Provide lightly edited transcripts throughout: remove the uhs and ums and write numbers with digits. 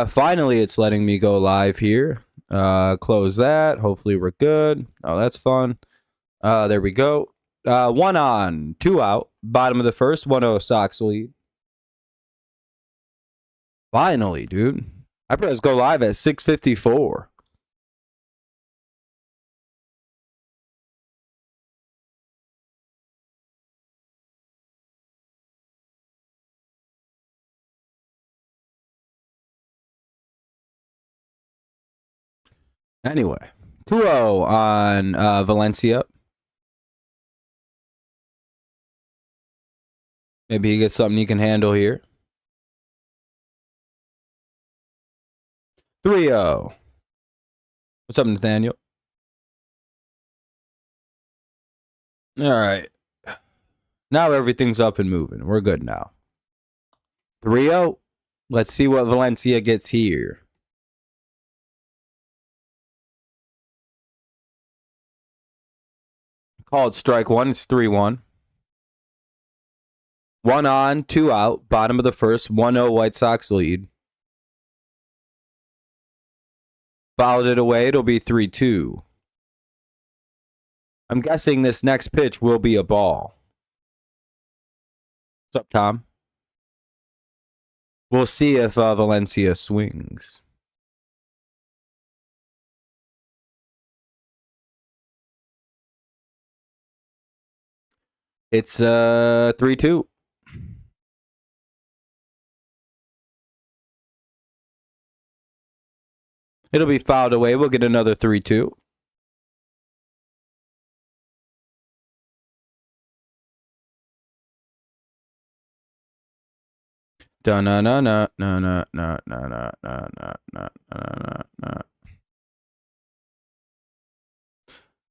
Finally, it's letting me go live here. Close that. Hopefully, we're good. Oh, that's fun. There we go. 1 on, 2 out. Bottom of the first, 1-0 Sox lead. Finally, dude. I press go live at 6:54. Anyway, 2-0 on Valencia. Maybe he gets something he can handle here. 3-0. What's up, Nathaniel? All right. Now everything's up and moving. We're good now. 3-0. Let's see what Valencia gets here. Called strike one. It's 3-1. 1 on, 2 out. Bottom of the first, 1-0 White Sox lead. Fouled it away. It'll be 3-2. I'm guessing this next pitch will be a ball. What's up, Tom? We'll see if Valencia swings. It's 3-2. It'll be fouled away. We'll get another 3-2.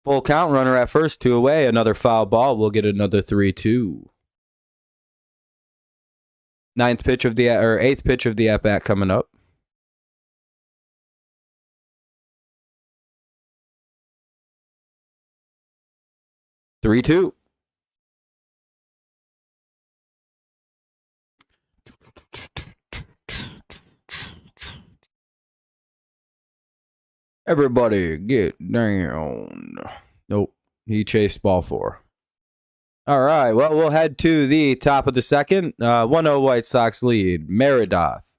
Full count, runner at first, 2 away. Another foul ball. We'll get another 3-2. Eighth pitch of the at bat coming up. Three-two. Everybody get down. Nope. He chased ball 4. All right. Well, we'll head to the top of the second. 1-0 White Sox lead. Meredith,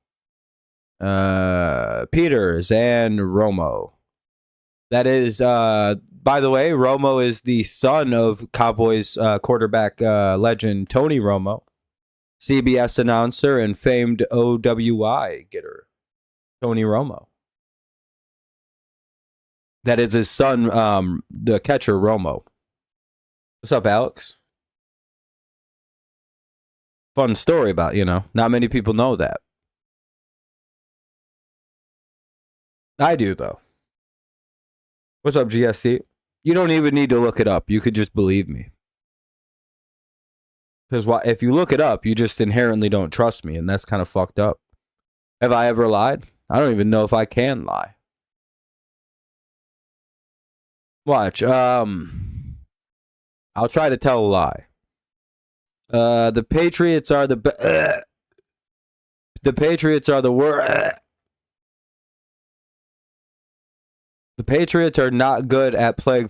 Peters, and Romo. That is, by the way, Romo is the son of Cowboys quarterback legend Tony Romo, CBS announcer and famed OWI getter Tony Romo. That is his son, the catcher, Romo. What's up, Alex? Fun story about, not many people know that. I do, though. What's up, GSC? You don't even need to look it up. You could just believe me. Because if you look it up, you just inherently don't trust me, and that's kind of fucked up. Have I ever lied? I don't even know if I can lie. Watch. I'll try to tell a lie. The Patriots are the Patriots are the worst. The Patriots are not good at playing.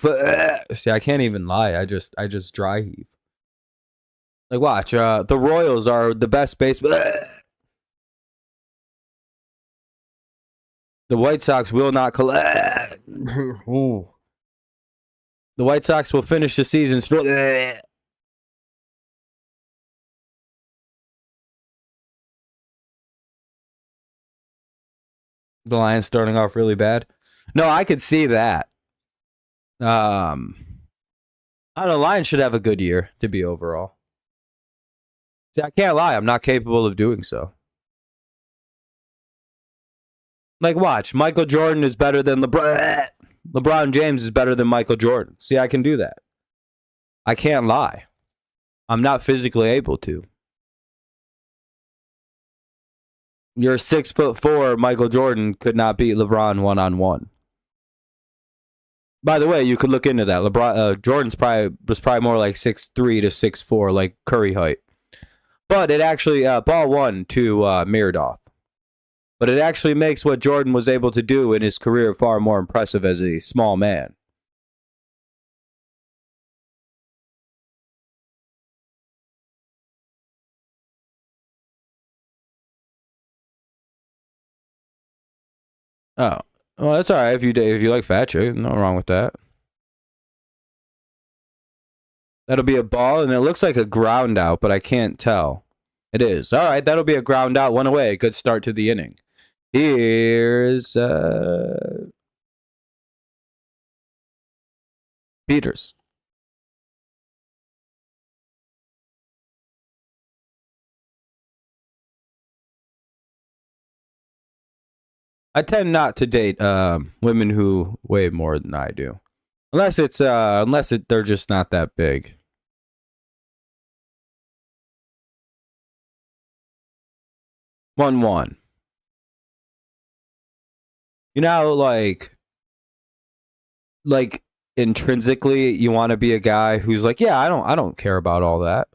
See, I can't even lie. I just dry heave. Like, watch. The Royals are the best baseball. The White Sox will not collect. The White Sox will finish the season. The Lions starting off really bad. No, I could see that. I don't know. Lions should have a good year to be overall. See, I can't lie. I'm not capable of doing so. Like, watch. Michael Jordan is better than LeBron. LeBron James is better than Michael Jordan. See, I can do that. I can't lie. I'm not physically able to. Your 6'4" Michael Jordan could not beat LeBron 1-on-1. By the way, you could look into that. LeBron Jordan's was probably more like 6'3" to 6'4", like Curry height. But it actually ball 1 to Meredith. but it actually makes what Jordan was able to do in his career far more impressive as a small man. Oh, well, that's all right if you like fat chick. Nothing wrong with that. That'll be a ball, and it looks like a ground out, but I can't tell. It is. All right, that'll be a ground out, one away. Good start to the inning. Here's Peters. I tend not to date women who weigh more than I do, unless they're just not that big. 1-1. You know, like intrinsically, you want to be a guy who's like, yeah, I don't care about all that.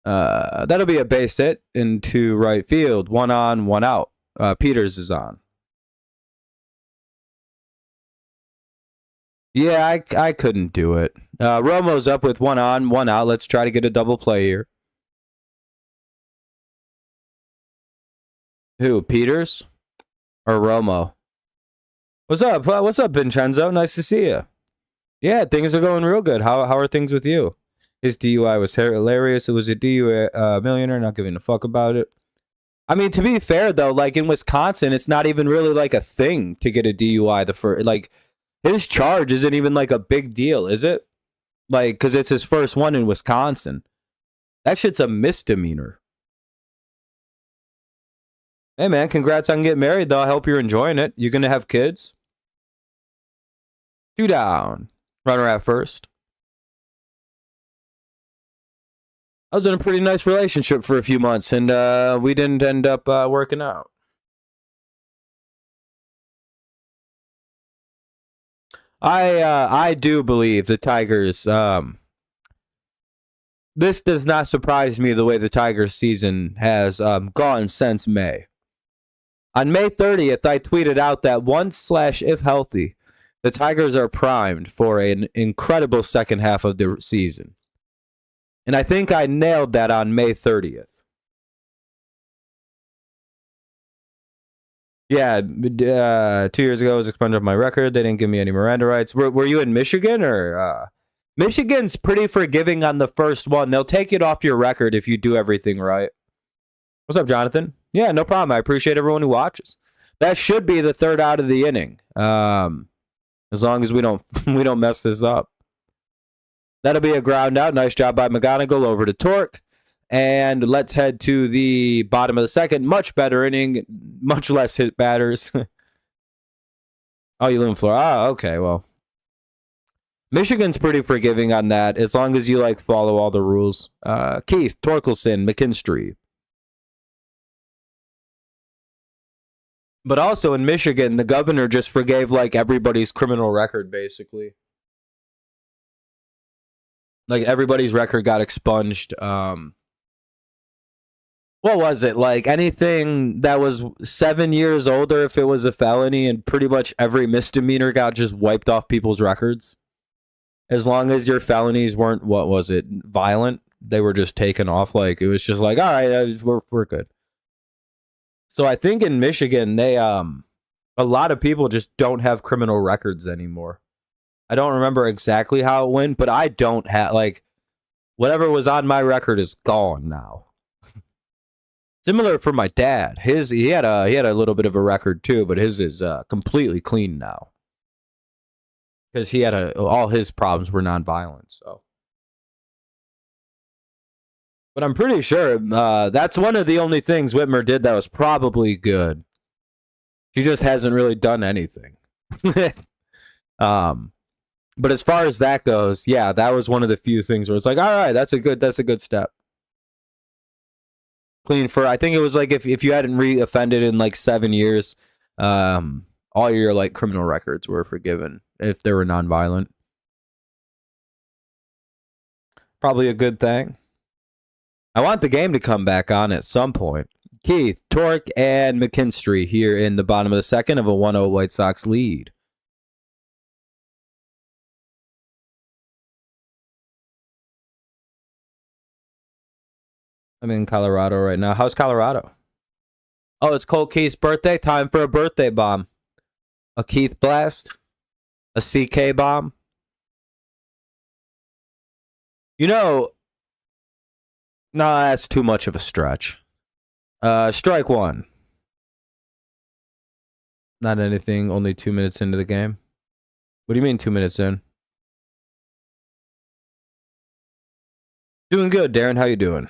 That'll be a base hit into right field. 1 on, 1 out. Peters is on. Yeah, I couldn't do it. Romo's up with 1 on, 1 out. Let's try to get a double play here. Who, Peters or Romo? What's up? What's up, Vincenzo? Nice to see you. Yeah, things are going real good. How are things with you? His DUI was hilarious. It was a DUI millionaire, not giving a fuck about it. I mean, to be fair though, like in Wisconsin, it's not even really like a thing to get a DUI. His charge isn't even like a big deal, is it? Like, because it's his first one in Wisconsin. That shit's a misdemeanor. Hey, man, congrats on getting married, though. I hope you're enjoying it. You gonna have kids? 2 down. Runner at first. I was in a pretty nice relationship for a few months, and we didn't end up working out. I do believe the Tigers. This does not surprise me the way the Tigers season has gone since May. On May 30th, I tweeted out that if healthy, the Tigers are primed for an incredible second half of the season. And I think I nailed that on May 30th. Yeah, 2 years ago I was expunged off my record. They didn't give me any Miranda rights. Were you in Michigan or? Michigan's pretty forgiving on the first one. They'll take it off your record if you do everything right. What's up, Jonathan? Yeah, no problem. I appreciate everyone who watches. That should be the 3rd out of the inning. As long as we don't mess this up. That'll be a ground out. Nice job by McGonigal over to Torque. And let's head to the bottom of the second. Much better inning. Much less hit batters. Oh, you live in Florida. Oh, okay. Well, Michigan's pretty forgiving on that as long as you follow all the rules. Keith, Torkelson, McKinstry. But also in Michigan, the governor just forgave everybody's criminal record, basically. Everybody's record got expunged. What was it? Anything that was 7 years older, if it was a felony, and pretty much every misdemeanor got just wiped off people's records. As long as your felonies weren't, violent, they were just taken off. It was just all right, we're good. So I think in Michigan, they a lot of people just don't have criminal records anymore. I don't remember exactly how it went, but I don't have whatever was on my record is gone now. Similar for my dad. He had a little bit of a record too, but his is completely clean now. Because he had all his problems were nonviolent, so. But I'm pretty sure that's one of the only things Whitmer did that was probably good. She just hasn't really done anything. But as far as that goes, yeah, that was one of the few things where it's all right, that's a good step. Clean for, I think it was if you hadn't re-offended in 7 years, all your criminal records were forgiven if they were nonviolent. Probably a good thing. I want the game to come back on at some point. Keith, Torque, and McKinstry here in the bottom of the second of a 1-0 White Sox lead. I'm in Colorado right now. How's Colorado? Oh, it's Cole Keith's birthday. Time for a birthday bomb. A Keith blast. A CK bomb. You know, nah, that's too much of a stretch. Strike one. Not anything. Only 2 minutes into the game. What do you mean 2 minutes in? Doing good, Darren. How you doing?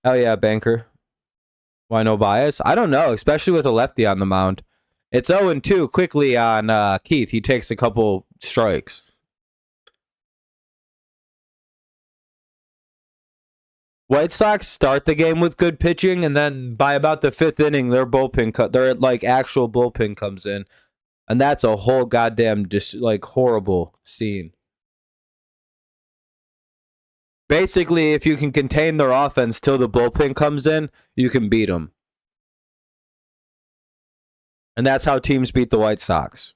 Hell yeah, banker. Why no bias? I don't know, especially with a lefty on the mound. It's 0-2 quickly on Keith. He takes a couple strikes. White Sox start the game with good pitching, and then by about the fifth inning, their actual bullpen comes in, and that's a whole goddamn horrible scene. Basically, if you can contain their offense till the bullpen comes in, you can beat them. And that's how teams beat the White Sox.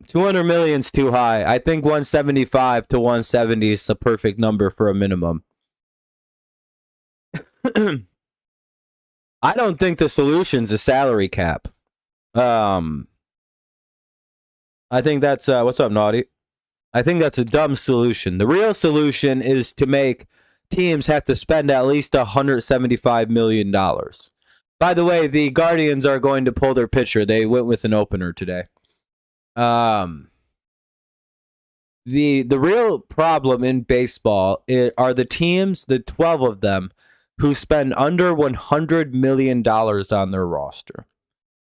$200 million's too high. I think 175 to 170 is the perfect number for a minimum. I don't think the solution's a salary cap. I think that's what's up, Naughty? I think that's a dumb solution. The real solution is to make teams have to spend at least $175 million. By the way, the Guardians are going to pull their pitcher. They went with an opener today. The real problem in baseball are the teams, the 12 of them, who spend under $100 million on their roster.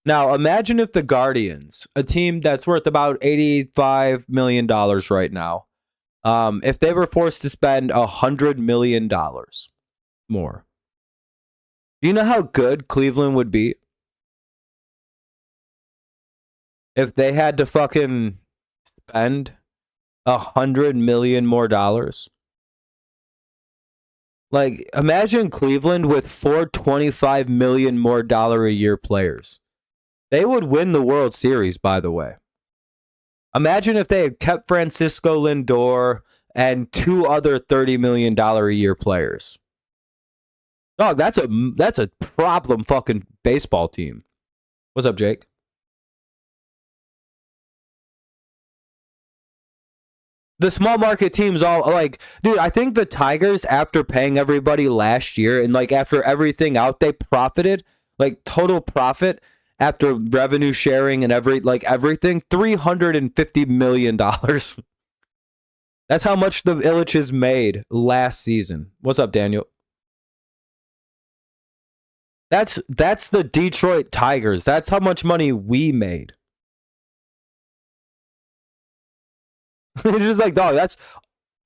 Now, imagine if the Guardians, a team that's worth about $85 million right now, if they were forced to spend $100 million more. Do you know how good Cleveland would be if they had to fucking spend $100 million more dollars? Like, imagine Cleveland with $425 million more a year players. They would win the World Series, by the way. Imagine if they had kept Francisco Lindor and two other $30 million a year players. Dog, that's a problem fucking baseball team. What's up, Jake? The small market teams all dude, I think the Tigers, after paying everybody last year and after everything out, they profited, total profit after revenue sharing and everything, $350 million. That's how much the Illiches made last season. What's up, Daniel? That's the Detroit Tigers. That's how much money we made. It's just dog, that's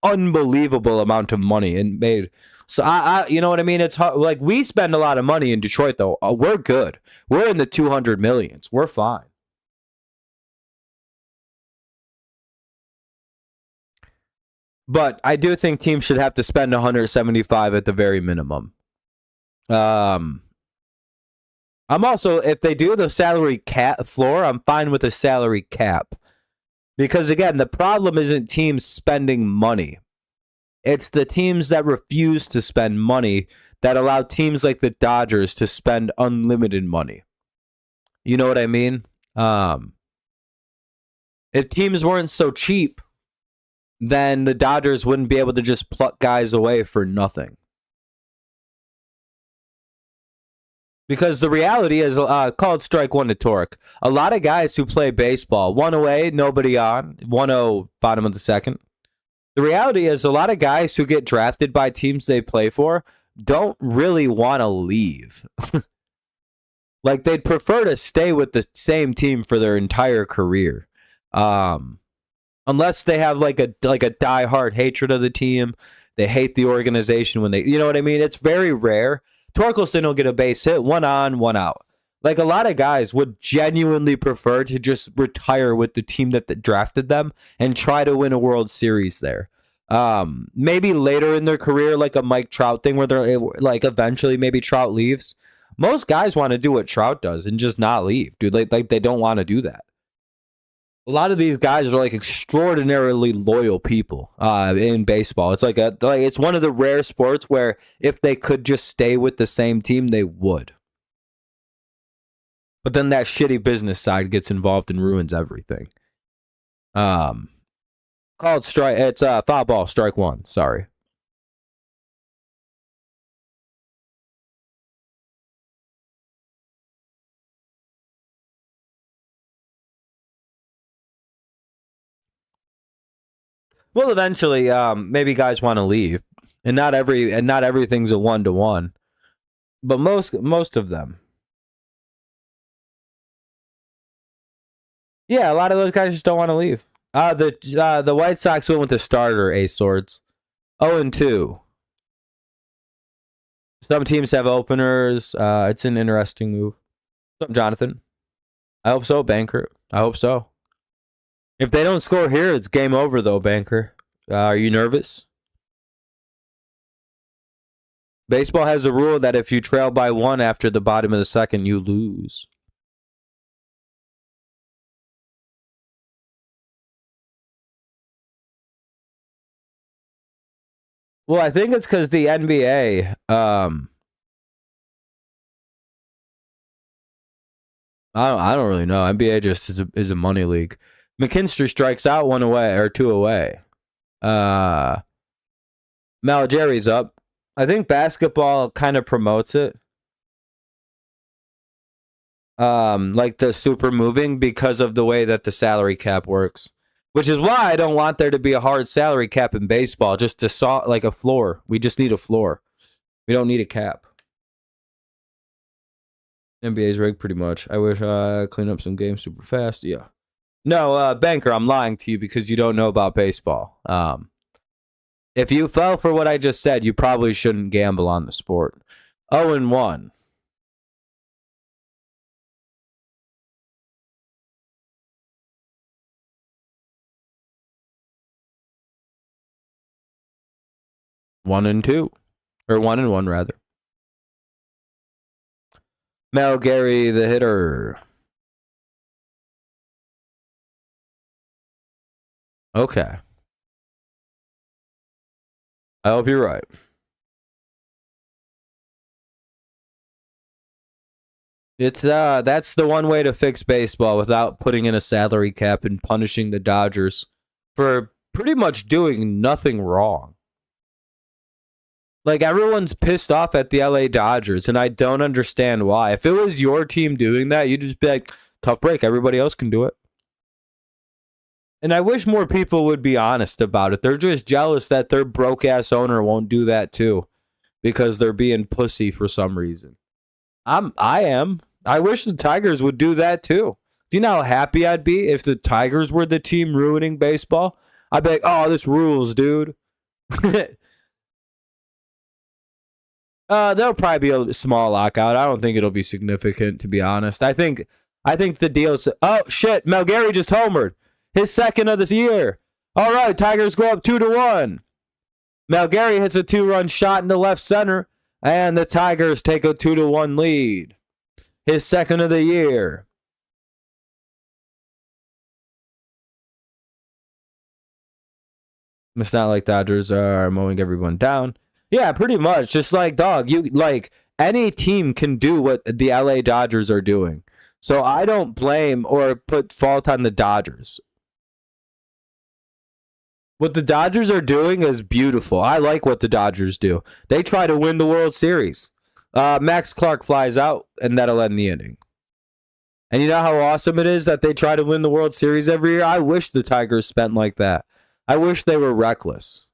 unbelievable amount of money and made. So I you know what I mean? It's hard. We spend a lot of money in Detroit though. We're good. We're in the 200 millions. We're fine. But I do think teams should have to spend 175 at the very minimum. I'm also, if they do the salary cap floor, I'm fine with a salary cap. Because again, the problem isn't teams spending money. It's the teams that refuse to spend money that allow teams like the Dodgers to spend unlimited money. You know what I mean? If teams weren't so cheap, then the Dodgers wouldn't be able to just pluck guys away for nothing. Because the reality is, called strike one to Torque. A lot of guys who play baseball, one away, nobody on, 1-0, bottom of the second. The reality is a lot of guys who get drafted by teams they play for don't really want to leave. They'd prefer to stay with the same team for their entire career. Unless they have a diehard hatred of the team. They hate the organization when they, you know what I mean? It's very rare. Torkelson will get a base hit, one on, one out. Like a lot of guys would genuinely prefer to just retire with the team that drafted them and try to win a World Series there. Maybe later in their career, like a Mike Trout thing, where they're like eventually maybe Trout leaves. Most guys want to do what Trout does and just not leave, dude. Like they don't want to do that. A lot of these guys are like extraordinarily loyal people in baseball. It's like it's one of the rare sports where if they could just stay with the same team, they would. But then that shitty business side gets involved and ruins everything. Called strike. It's foul ball, strike one. Sorry. Well, eventually, maybe guys want to leave, and not everything's a 1-to-1, but most of them. Yeah, a lot of those guys just don't want to leave. The White Sox went with the starter, Ace Swords. 0-2. Some teams have openers. It's an interesting move. What's up, Jonathan? I hope so, Banker. I hope so. If they don't score here, it's game over, though, Banker. Are you nervous? Baseball has a rule that if you trail by 1 after the bottom of the second, you lose. Well, I think it's because the NBA, I don't really know. NBA just is a money league. McKinstry strikes out 1 away or 2 away. Jerry's up. I think basketball kind of promotes it. Like the super moving because of the way that the salary cap works. Which is why I don't want there to be a hard salary cap in baseball, just to like a floor. We just need a floor. We don't need a cap. NBA's rigged pretty much. I wish I clean up some games super fast. Yeah. No, Banker, I'm lying to you because you don't know about baseball. If you fell for what I just said, you probably shouldn't gamble on the sport. 0-1. One and two, or 1-1 rather. Mel Gary, the hitter. Okay. I hope you're right. It's that's the one way to fix baseball without putting in a salary cap and punishing the Dodgers for pretty much doing nothing wrong. Like everyone's pissed off at the LA Dodgers, and I don't understand why. If it was your team doing that, you'd just be like, tough break. Everybody else can do it. And I wish more people would be honest about it. They're just jealous that their broke ass owner won't do that too, because they're being pussy for some reason. I am. I wish the Tigers would do that too. Do you know how happy I'd be if the Tigers were the team ruining baseball? I'd be like, oh, this rules, dude. There'll probably be a small lockout. I don't think it'll be significant, to be honest. I think the deal's. Oh shit! Mel Gary just homered, his second of this year. All right, Tigers go up 2-1. Mel Gary hits a 2-run shot into left center, and the Tigers take a 2-1 lead. His second of the year. It's not like Dodgers are mowing everyone down. Yeah, pretty much. Just like, dog, you like any team can do what the LA Dodgers are doing. So I don't blame or put fault on the Dodgers. What the Dodgers are doing is beautiful. I like what the Dodgers do. They try to win the World Series. Max Clark flies out, and that'll end the inning. And you know how awesome it is that they try to win the World Series every year? I wish the Tigers spent like that. I wish they were reckless.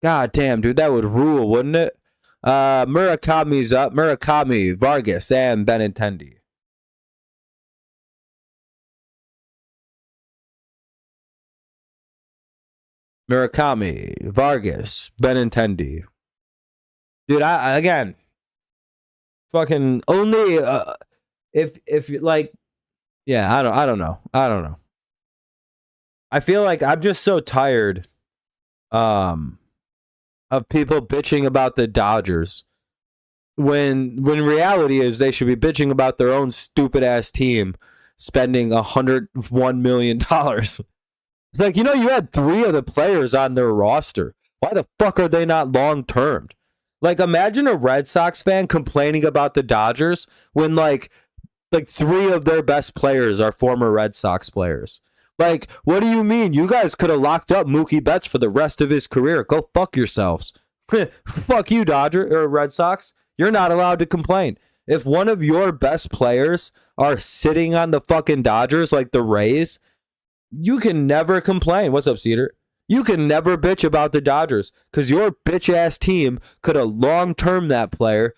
God damn, dude, that would rule, wouldn't it? Murakami's up. Murakami, Vargas, and Benintendi. Murakami, Vargas, Benintendi. Dude, again, Fucking only if you like, yeah, I don't know. I feel like I'm just so tired um of people bitching about the Dodgers when reality is they should be bitching about their own stupid ass team spending $101 million. It's like, you had 3 of the players on their roster. Why the fuck are they not long termed? Like, imagine a Red Sox fan complaining about the Dodgers when like 3 of their best players are former Red Sox players. Like, what do you mean? You guys could have locked up Mookie Betts for the rest of his career. Go fuck yourselves. Fuck you, Dodger or Red Sox. You're not allowed to complain. If one of your best players are sitting on the fucking Dodgers like the Rays, you can never complain. What's up, Cedar? You can never bitch about the Dodgers because your bitch ass team could have long term that player.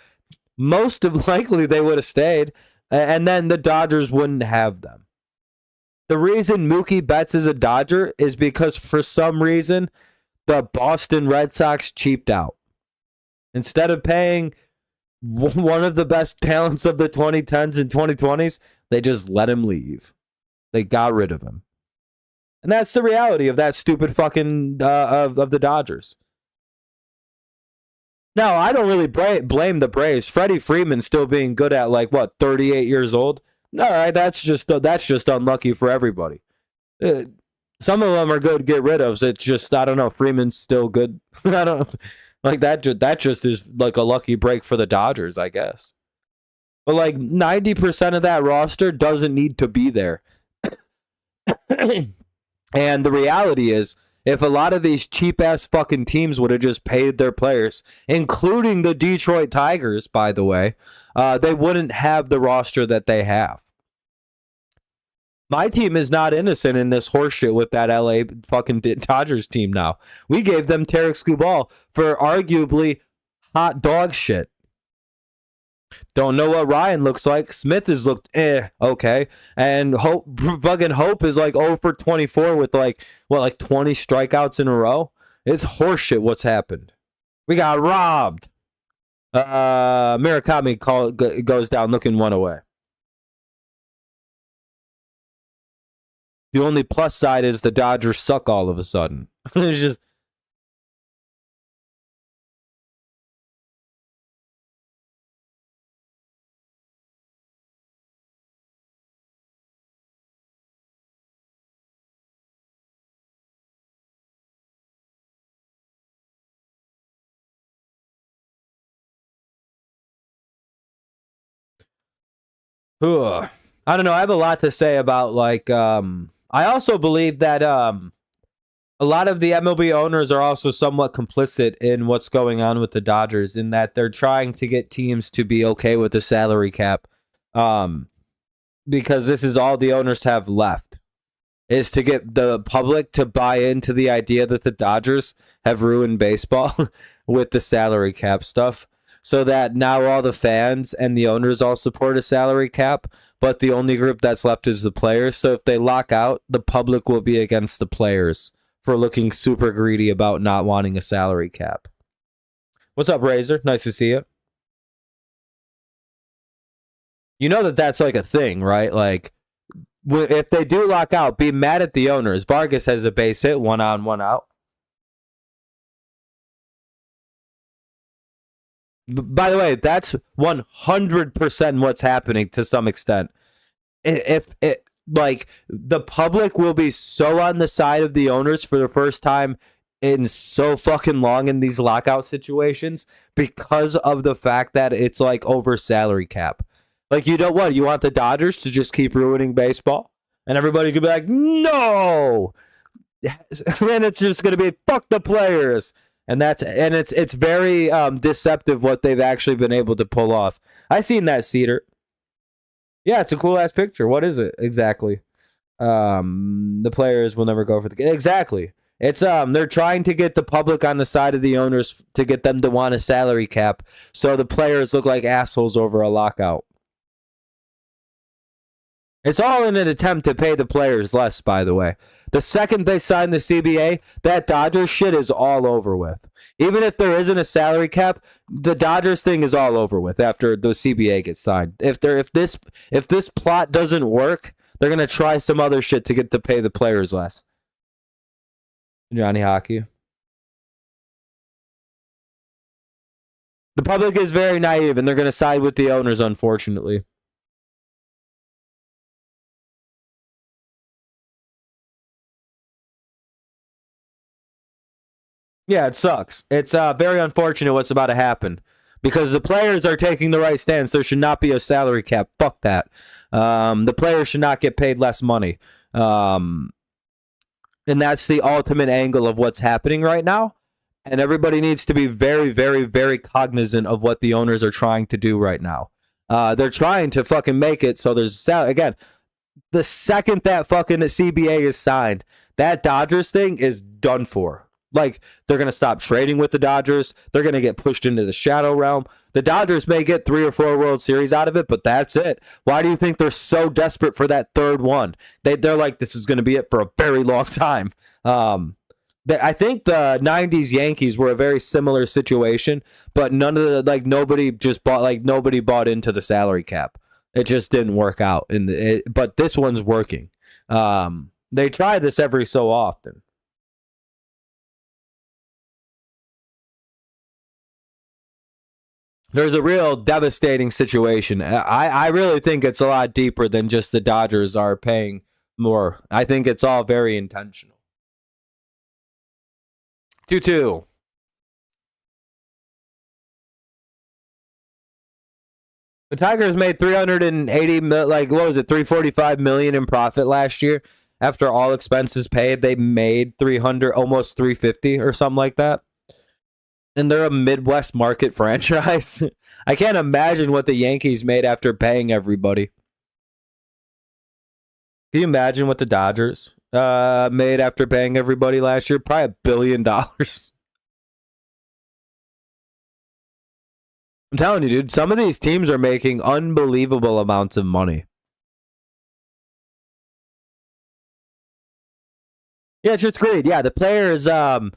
Most of likely they would have stayed, and then the Dodgers wouldn't have them. The reason Mookie Betts is a Dodger is because for some reason the Boston Red Sox cheaped out. Instead of paying one of the best talents of the 2010s and 2020s, they just let him leave. They got rid of him. And that's the reality of that stupid fucking of the Dodgers. Now, I don't really blame the Braves. Freddie Freeman still being good at 38 years old. All right, that's just unlucky for everybody. Some of them are good to get rid of. So it's just, I don't know. Freeman's still good. I don't that. That just is like a lucky break for the Dodgers, I guess. But 90% of that roster doesn't need to be there. And the reality is, if a lot of these cheap-ass fucking teams would have just paid their players, including the Detroit Tigers, by the way, they wouldn't have the roster that they have. My team is not innocent in this horseshit with that LA fucking Dodgers team now. We gave them Tarek Skubal for arguably hot dog shit. Don't know what Ryan looks like. Smith has looked okay. And Hope is 0 for 24 with 20 strikeouts in a row. It's horseshit what's happened. We got robbed. Murakami goes down looking one away. The only plus side is the Dodgers suck all of a sudden. It's just... I don't know. I have a lot to say about I also believe that a lot of the MLB owners are also somewhat complicit in what's going on with the Dodgers in that they're trying to get teams to be okay with the salary cap because this is all the owners have left is to get the public to buy into the idea that the Dodgers have ruined baseball with the salary cap stuff. So that now all the fans and the owners all support a salary cap, but the only group that's left is the players. So if they lock out, the public will be against the players for looking super greedy about not wanting a salary cap. What's up, Razor? Nice to see you. You know that's a thing, right? If they do lock out, be mad at the owners. Vargas has a base hit, 1 on, 1 out. By the way, that's 100% what's happening to some extent. If the public will be so on the side of the owners for the first time in so fucking long in these lockout situations because of the fact that it's over salary cap. You know what? You want the Dodgers to just keep ruining baseball? And everybody could be like, no! And it's just going to be, fuck the players! And it's very deceptive what they've actually been able to pull off. I seen that, Cedar. Yeah, it's a cool ass picture. What is it exactly? The players will never go for the exactly. It's they're trying to get the public on the side of the owners to get them to want a salary cap, so the players look like assholes over a lockout. It's all in an attempt to pay the players less, by the way. The second they sign the CBA, that Dodgers shit is all over with. Even if there isn't a salary cap, the Dodgers thing is all over with after the CBA gets signed. If this plot doesn't work, they're gonna try some other shit to get to pay the players less. Johnny Hockey. The public is very naive, and they're gonna side with the owners, unfortunately. Yeah, it sucks. It's very unfortunate what's about to happen because the players are taking the right stance. There should not be a salary cap. Fuck that. The players should not get paid less money. And that's the ultimate angle of what's happening right now. And everybody needs to be very, very, very cognizant of what the owners are trying to do right now. They're trying to fucking make it so there's again, the second that fucking CBA is signed, that Dodgers thing is done for. Like, they're going to stop trading with the Dodgers. They're going to get pushed into the shadow realm. The Dodgers may get 3 or 4 World Series out of it, but that's it. Why do you think they're so desperate for that third one? They're like, this is going to be it for a very long time. I think the 90s Yankees were a very similar situation, but nobody bought into the salary cap. It just didn't work out. But this one's working. They try this every so often. There's a real devastating situation. I really think it's a lot deeper than just the Dodgers are paying more. I think it's all very intentional. 2-2. The Tigers made 380 what was it, 345 million in profit last year after all expenses paid. They made 300, almost 350 or something like that. And they're a Midwest market franchise. I can't imagine what the Yankees made after paying everybody. Can you imagine what the Dodgers made after paying everybody last year? Probably $1 billion. I'm telling you, dude, some of these teams are making unbelievable amounts of money. Yeah, it's just great. Yeah, the players own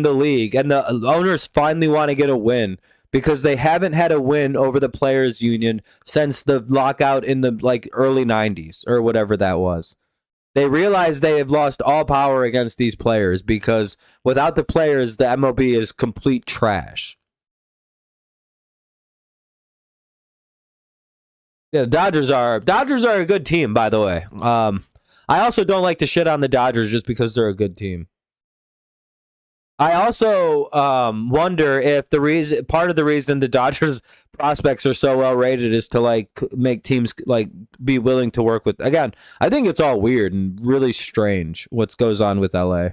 the league, and the owners finally want to get a win because they haven't had a win over the players' union since the lockout in the early 90s or whatever that was. They realize they have lost all power against these players because without the players, the MLB is complete trash. Yeah, Dodgers are a good team, by the way. I also don't like to shit on the Dodgers just because they're a good team. I also wonder if part of the reason the Dodgers prospects are so well rated is to make teams be willing to work with. Again, I think it's all weird and really strange what goes on with LA.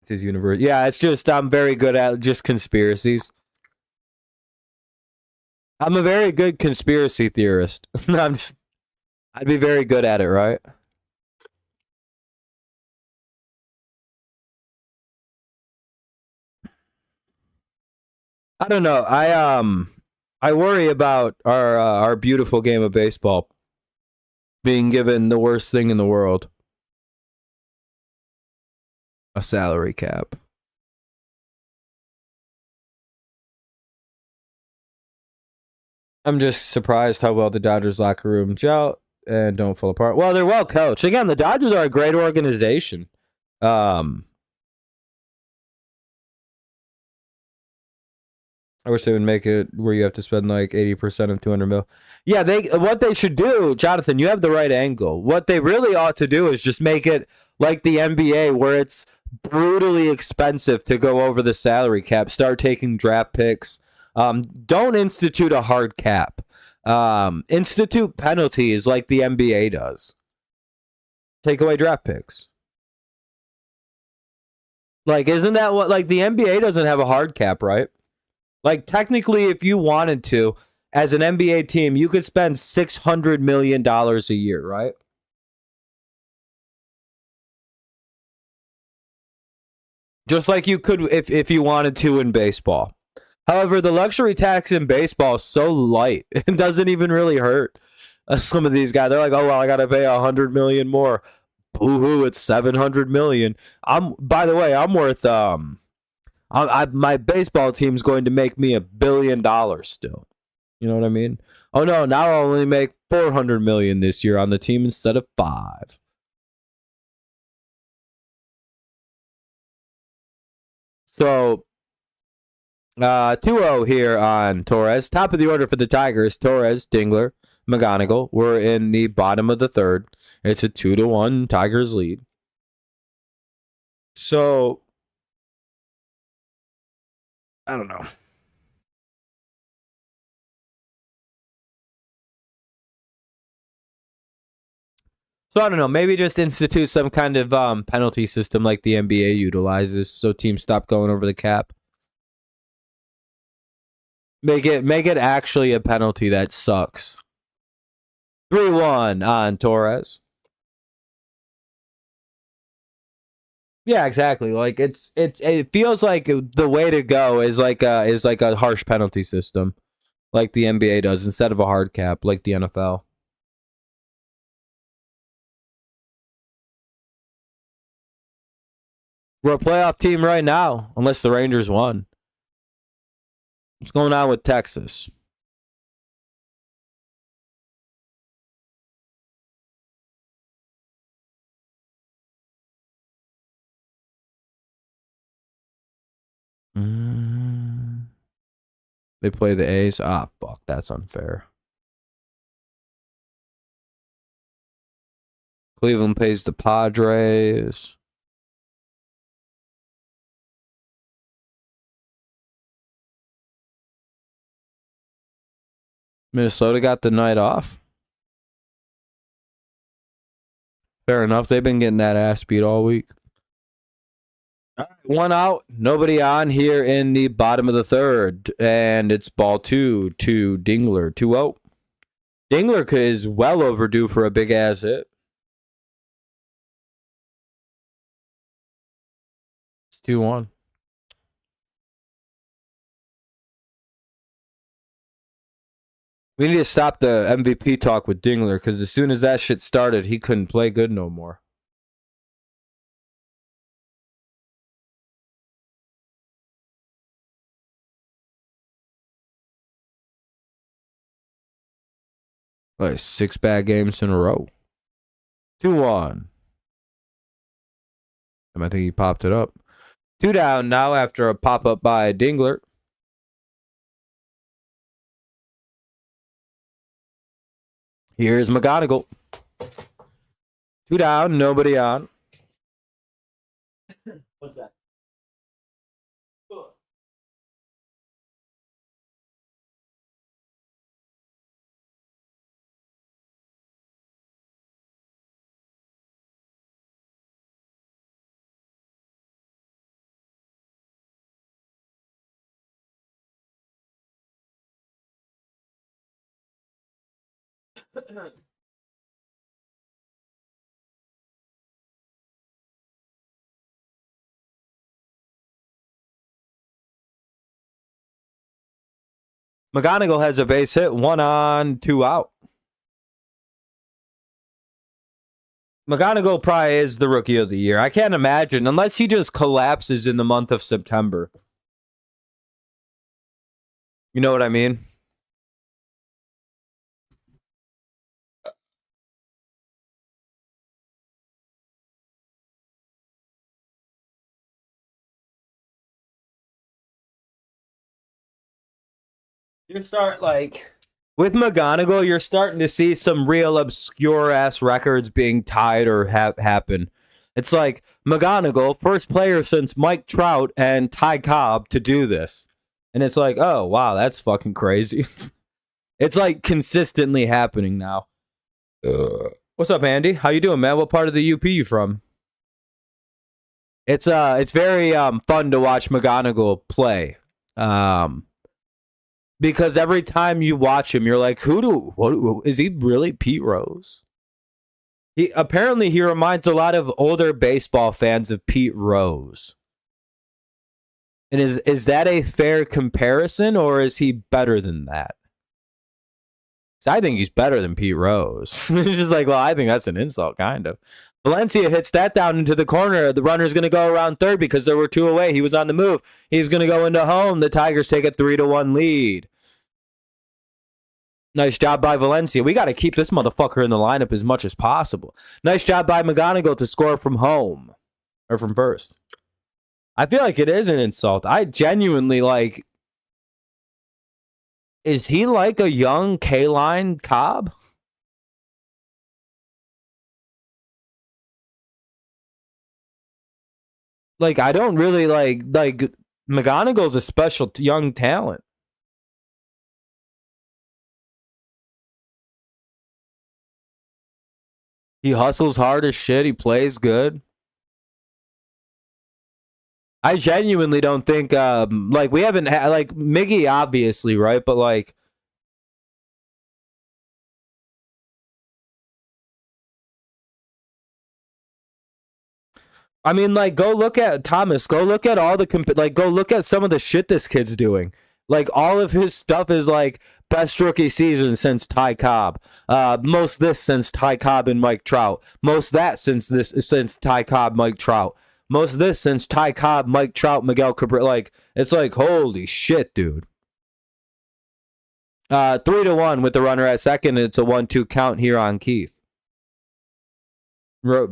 It's his universe. Yeah, it's just I'm very good at just conspiracies. I'm a very good conspiracy theorist. I'd be very good at it, right? I don't know. I worry about our beautiful game of baseball being given the worst thing in the world, a salary cap. I'm just surprised how well the Dodgers locker room gel and don't fall apart. Well, they're well coached. Again, the Dodgers are a great organization. I wish they would make it where you have to spend 80% of 200 mil. Yeah, what they should do, Jonathan, you have the right angle. What they really ought to do is just make it like the NBA where it's brutally expensive to go over the salary cap. Start taking draft picks. Don't institute a hard cap. Institute penalties like the NBA does. Take away draft picks. Isn't that what the NBA doesn't have a hard cap, right? Technically, if you wanted to, as an NBA team, you could spend $600 million a year, right? Just like you could if you wanted to in baseball. However, the luxury tax in baseball is so light, it doesn't even really hurt. Some of these guys, they're like, oh well, I got to pay $100 million more. Boo hoo! It's $700 million. By the way, I'm worth my baseball team's going to make me $1 billion still. You know what I mean? Oh no, now I'll only make $400 million this year on the team instead of 5. So 2-0 here on Torres. Top of the order for the Tigers: Torres, Dingler, McGonigal. We're in the bottom of the third. It's a 2-1 Tigers lead. So I don't know. So I don't know. Maybe just institute some kind of penalty system like the NBA utilizes, so teams stop going over the cap. Make it actually a penalty that sucks. 3-1 on Torres. Yeah, exactly. Like it feels like the way to go is like a harsh penalty system, like the NBA does, instead of a hard cap like the NFL. We're a playoff team right now, unless the Rangers won. What's going on with Texas? They play the A's. Ah, fuck, that's unfair. Cleveland pays the Padres. Minnesota got the night off. Fair enough. They've been getting that ass beat all week. All right, 1 out, nobody on here in the bottom of the third, and it's ball 2 to Dingler. 2-0. Dingler is well overdue for a big ass hit. It's 2-1. We need to stop the MVP talk with Dingler, because as soon as that shit started, he couldn't play good no more. Like 6 bad games in a row. 2-1. I think he popped it up. 2 down now after a pop up by Dingler. Here's McGonigal. 2 down, nobody on. What's that? McGonigal has a base hit, 1 on, 2 out. McGonigal probably is the rookie of the year. I can't imagine, unless he just collapses in the month of September. You know what I mean? You start like with McGonigal, you're starting to see some real obscure ass records being tied or happen. It's like McGonigal, first player since Mike Trout and Ty Cobb to do this. And it's like, oh, wow, that's fucking crazy. It's like consistently happening now. What's up, Andy? How you doing, man? What part of the UP you from? It's very fun to watch McGonigal play. Because every time you watch him, you're like, what is he really Pete Rose? He reminds a lot of older baseball fans of Pete Rose. And is that a fair comparison, or is he better than that? So I think he's better than Pete Rose. It's just like, well, I think that's an insult, kind of. Valencia hits that down into the corner. The runner's going to go around third because there were 2 away. He was on the move. He's going to go into home. The Tigers take a 3-1 lead. Nice job by Valencia. We got to keep this motherfucker in the lineup as much as possible. Nice job by McGonigal to score from home. Or from first. I feel like it is an insult. I genuinely, like... Is he like a young K-Line Cobb? Like, I don't really like McGonigal's a special young talent. He hustles hard as shit. He plays good. I genuinely don't think, like, we haven't had, like, Miggy, obviously, right? But, like, I mean, like, go look at Thomas. Go look at all the go look at some of the shit this kid's doing. Like, all of his stuff is like best rookie season since Ty Cobb. Most this since Ty Cobb and Mike Trout. Most that since Ty Cobb, Mike Trout. Most this since Ty Cobb, Mike Trout, Miguel Cabrera. Like, it's like, holy shit, dude. 3-1 with the runner at second. It's a 1-2 count here on Keith.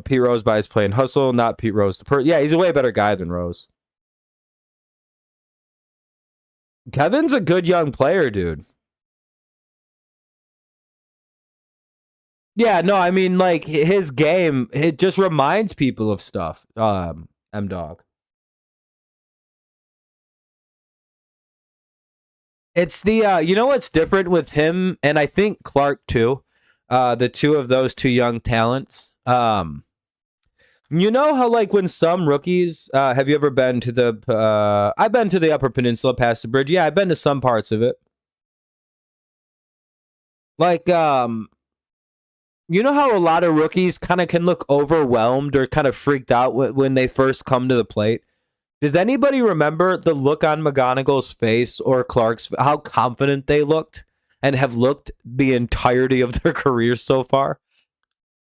Pete Rose by his playing hustle, not Pete Rose. Yeah, he's a way better guy than Rose. Kevin's a good young player, dude. Yeah, no, I mean, like, his game, it just reminds people of stuff. M-Dog. It's the, you know what's different with him, and I think Clark, too, the two of those two young talents, you know how, like, when some rookies, have you ever been to the, I've been to the Upper Peninsula past the bridge. Yeah, I've been to some parts of it. Like, you know how a lot of rookies kind of can look overwhelmed or kind of freaked out when they first come to the plate? Does anybody remember the look on McGonigal's face or Clark's, how confident they looked and have looked the entirety of their careers so far?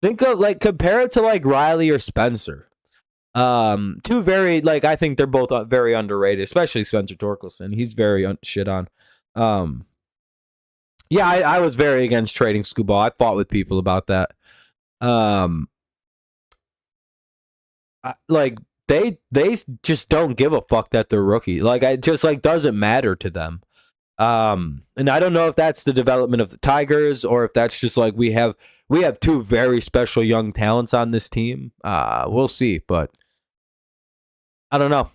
Think of, like, compare it to, like, Riley or Spencer. Two very, like, I think they're both very underrated, especially Spencer Torkelson. He's very shit on. Yeah, I was very against trading Scooball. I fought with people about that. Like, they just don't give a fuck that they're rookie. Like, it just, like, doesn't matter to them. And I don't know if that's the development of the Tigers or if that's just like we have two very special young talents on this team. We'll see, but I don't know.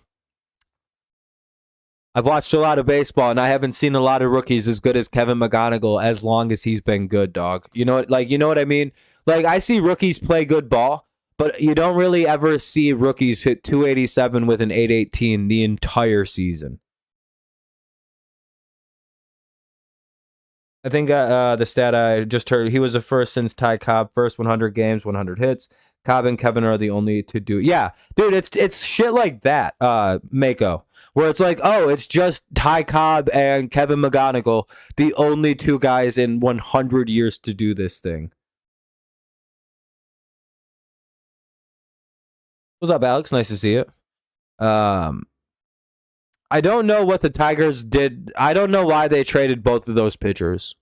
I've watched a lot of baseball and I haven't seen a lot of rookies as good as Kevin McGonigal as long as he's been good, dog. You know what I mean? Like, I see rookies play good ball, but you don't really ever see rookies hit 287 with an 818 the entire season. I think the stat I just heard, he was the first since Ty Cobb, first 100 games, 100 hits. Cobb and Kevin are the only to do. Yeah, dude, it's shit like that, Mako, where it's like, oh, it's just Ty Cobb and Kevin McGonigal, the only two guys in 100 years to do this thing. What's up, Alex? Nice to see you. I don't know what the Tigers did. I don't know why they traded both of those pitchers.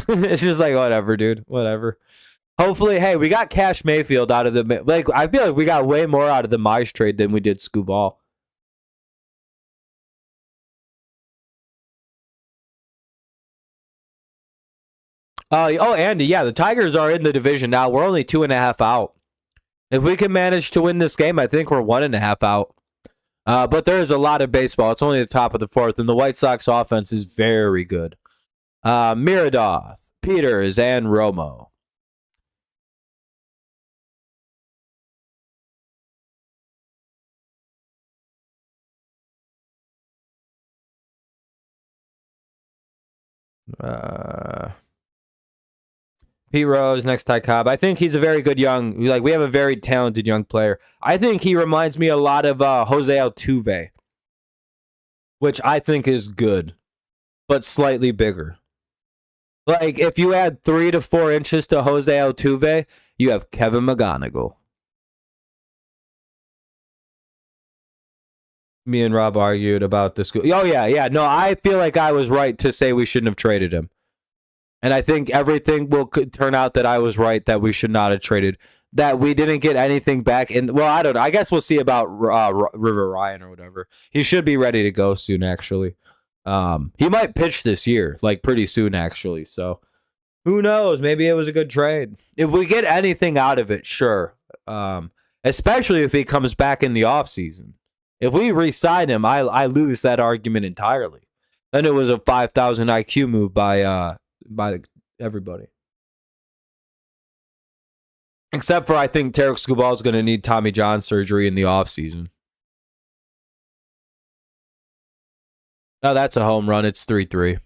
It's just like, whatever, dude. Whatever. Hopefully, hey, we got Cash Mayfield out of the... Like, I feel like we got way more out of the Mize trade than we did Scooball. Oh, Andy, yeah, the Tigers are in the division now. We're only 2.5 out. If we can manage to win this game, I think we're 1.5 out. But there is a lot of baseball. It's only the top of the fourth, and the White Sox offense is very good. Miradoth, Peters, and Romo. Pete Rose, next Ty Cobb. I think he's a very good young, like, we have a very talented young player. I think he reminds me a lot of Jose Altuve, which I think is good, but slightly bigger. Like, if you add 3 to 4 inches to Jose Altuve, you have Kevin McGonigal. Me and Rob argued about this. Oh, yeah. No, I feel like I was right to say we shouldn't have traded him. And I think everything will turn out that I was right that we should not have traded. That we didn't get anything back. Well, I don't know. I guess we'll see about River Ryan or whatever. He should be ready to go soon, actually. He might pitch this year, like pretty soon, actually. So who knows? Maybe it was a good trade. If we get anything out of it, sure. Especially if he comes back in the offseason. If we re-sign him, I lose that argument entirely. Then it was a 5,000 IQ move by everybody. Except for I think Tarek Skubal is going to need Tommy John surgery in the offseason. Oh, that's a home run. It's 3-3.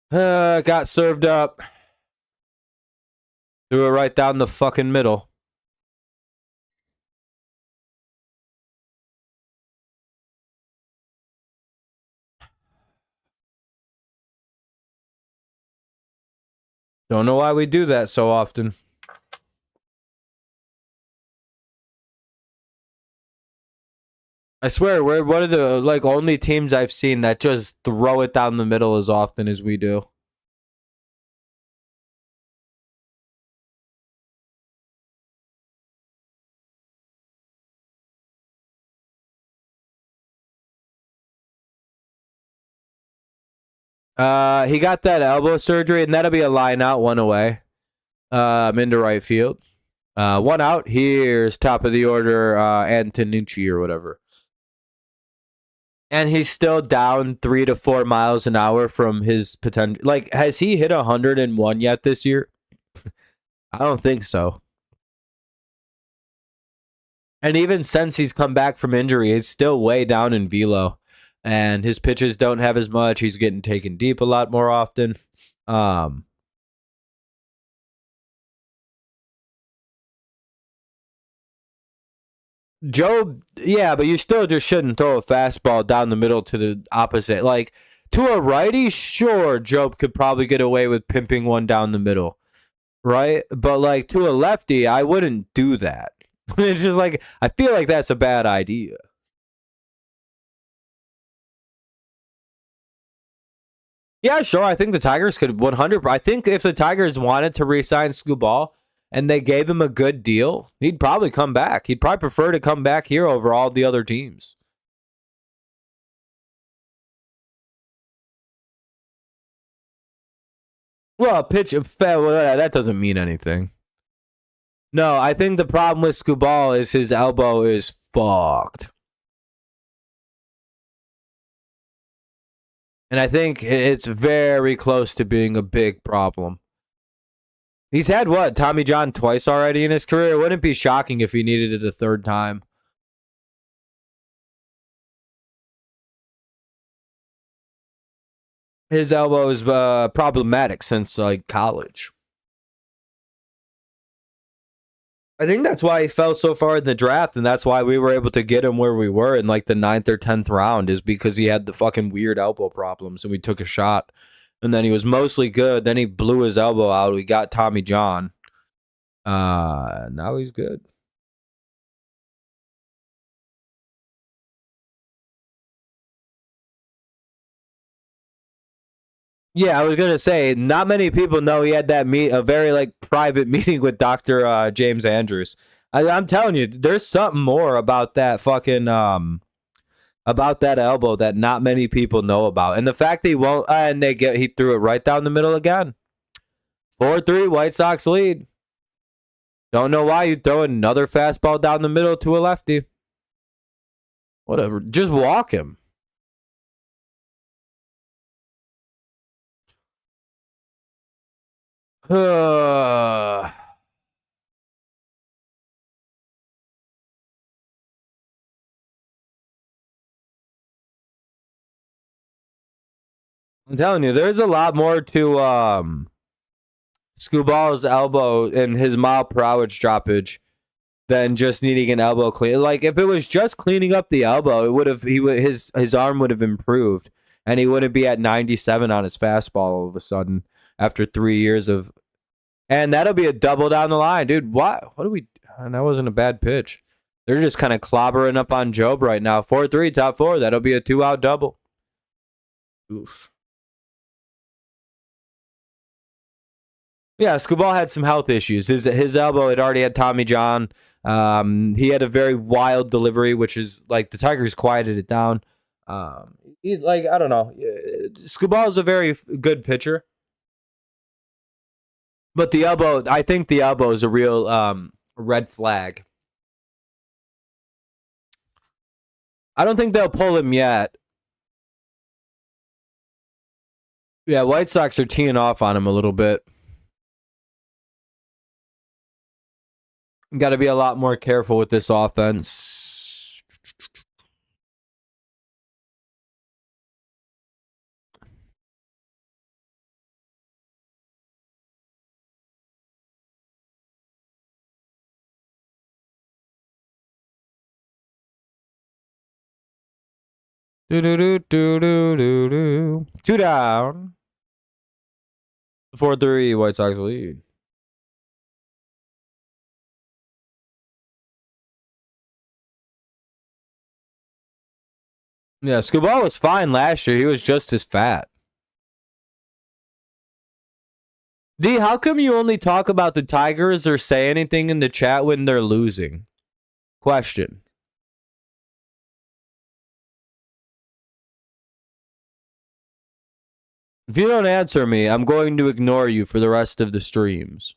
Got served up. Threw it right down the fucking middle. Don't know why we do that so often. I swear, we're one of the only teams I've seen that just throw it down the middle as often as we do. He got that elbow surgery, and that'll be a line out, one away. Into right field. One out. Here's top of the order, Antonucci or whatever. And he's still down 3 to 4 miles an hour from his potential. Like, has he hit 101 yet this year? I don't think so. And even since he's come back from injury, it's still way down in velo. And his pitches don't have as much. He's getting taken deep a lot more often. Joe, yeah, but you still just shouldn't throw a fastball down the middle to the opposite. Like, to a righty, sure, Job could probably get away with pimping one down the middle, right? But, like, to a lefty, I wouldn't do that. It's just like, I feel like that's a bad idea. Yeah, sure. I think the Tigers could 100. I think if the Tigers wanted to re-sign Skubal and they gave him a good deal, he'd probably come back. He'd probably prefer to come back here over all the other teams. Well, that doesn't mean anything. No, I think the problem with Skubal is his elbow is fucked. And I think it's very close to being a big problem. He's had Tommy John twice already in his career? It wouldn't be shocking if he needed it a third time. His elbow is problematic since college. I think that's why he fell so far in the draft, and that's why we were able to get him where we were in the 9th or 10th round, is because he had the fucking weird elbow problems, and we took a shot. And then he was mostly good. Then he blew his elbow out. We got Tommy John. Now he's good. Yeah, I was gonna say, not many people know he had that a very private meeting with Dr. James Andrews. I'm telling you, there's something more about that fucking about that elbow that not many people know about, and the fact that he won't, and he threw it right down the middle again. 4-3, White Sox lead. Don't know why you throw another fastball down the middle to a lefty. Whatever, just walk him. I'm telling you, there's a lot more to Scubal's elbow and his mile per hour droppage than just needing an elbow clean. Like, if it was just cleaning up the elbow, his arm would have improved. and he wouldn't be at 97 on his fastball all of a sudden after 3 years of. And that'll be a double down the line, dude. What do we? And that wasn't a bad pitch. They're just kind of clobbering up on Job right now. 4-3, top four. That'll be a 2-out double. Oof. Yeah, Scubal had some health issues. His elbow had already had Tommy John. He had a very wild delivery, which is like the Tigers quieted it down. I don't know. Scubal is a very good pitcher, but I think the elbow is a real red flag. I don't think they'll pull him yet. Yeah, White Sox are teeing off on him a little bit. Got to be a lot more careful with this offense. Do. 2 down. 4-3, White Sox lead. Yeah, Scubal was fine last year. He was just as fat. D, how come you only talk about the Tigers or say anything in the chat when they're losing? Question. If you don't answer me, I'm going to ignore you for the rest of the streams.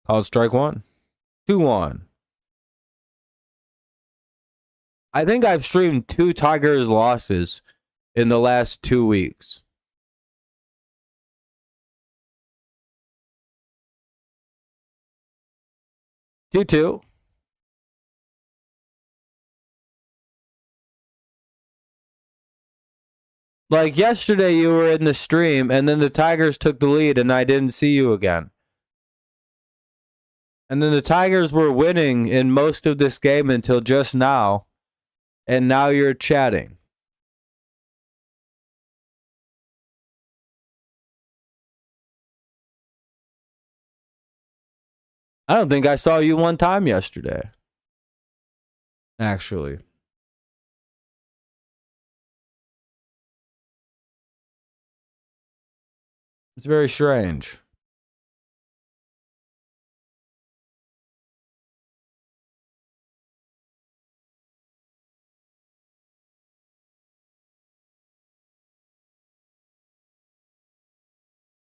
Call strike one. 2-1. I think I've streamed 2 Tigers losses in the last 2 weeks. 2-2. Like yesterday, you were in the stream, and then the Tigers took the lead, and I didn't see you again. And then the Tigers were winning in most of this game until just now, and now you're chatting. I don't think I saw you one time yesterday. Actually. It's very strange.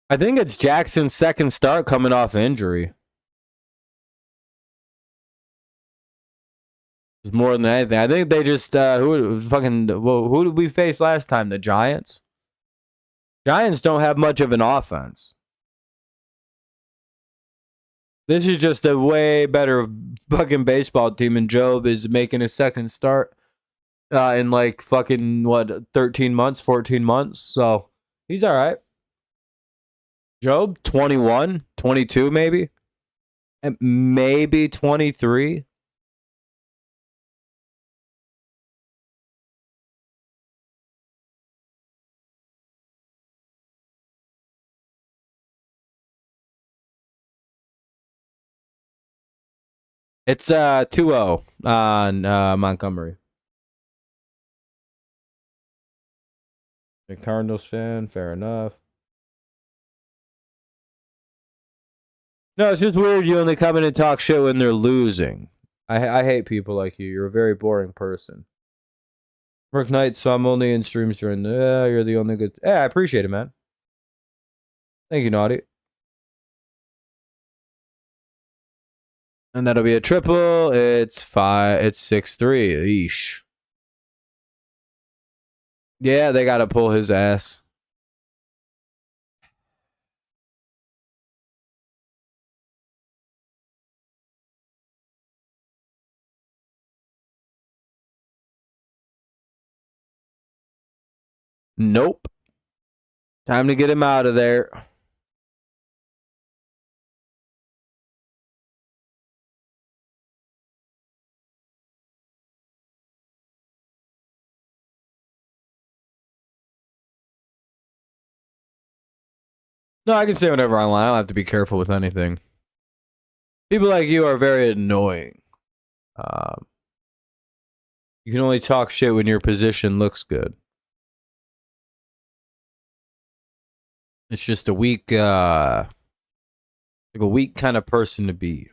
I think it's Jackson's second start coming off injury. It's more than anything. I think they just who did we face last time? The Giants. Giants don't have much of an offense. This is just a way better fucking baseball team, and Job is making a second start in like fucking 13 months, 14 months. So he's all right. Job 21, 22 maybe, and maybe 23. It's 2-0 on Montgomery. The Cardinals fan, fair enough. No, it's just weird you only come in and talk shit when they're losing. I hate people like you. You're a very boring person. Work nights, so I'm only in streams during the... you're the only good... Yeah, I appreciate it, man. Thank you, Naughty. And that'll be a triple. It's 6-3. Eesh. Yeah, they got to pull his ass. Nope. Time to get him out of there. No, I can say whatever I want. I don't have to be careful with anything. People like you are very annoying. You can only talk shit when your position looks good. It's just a weak, like a weak kind of person to be.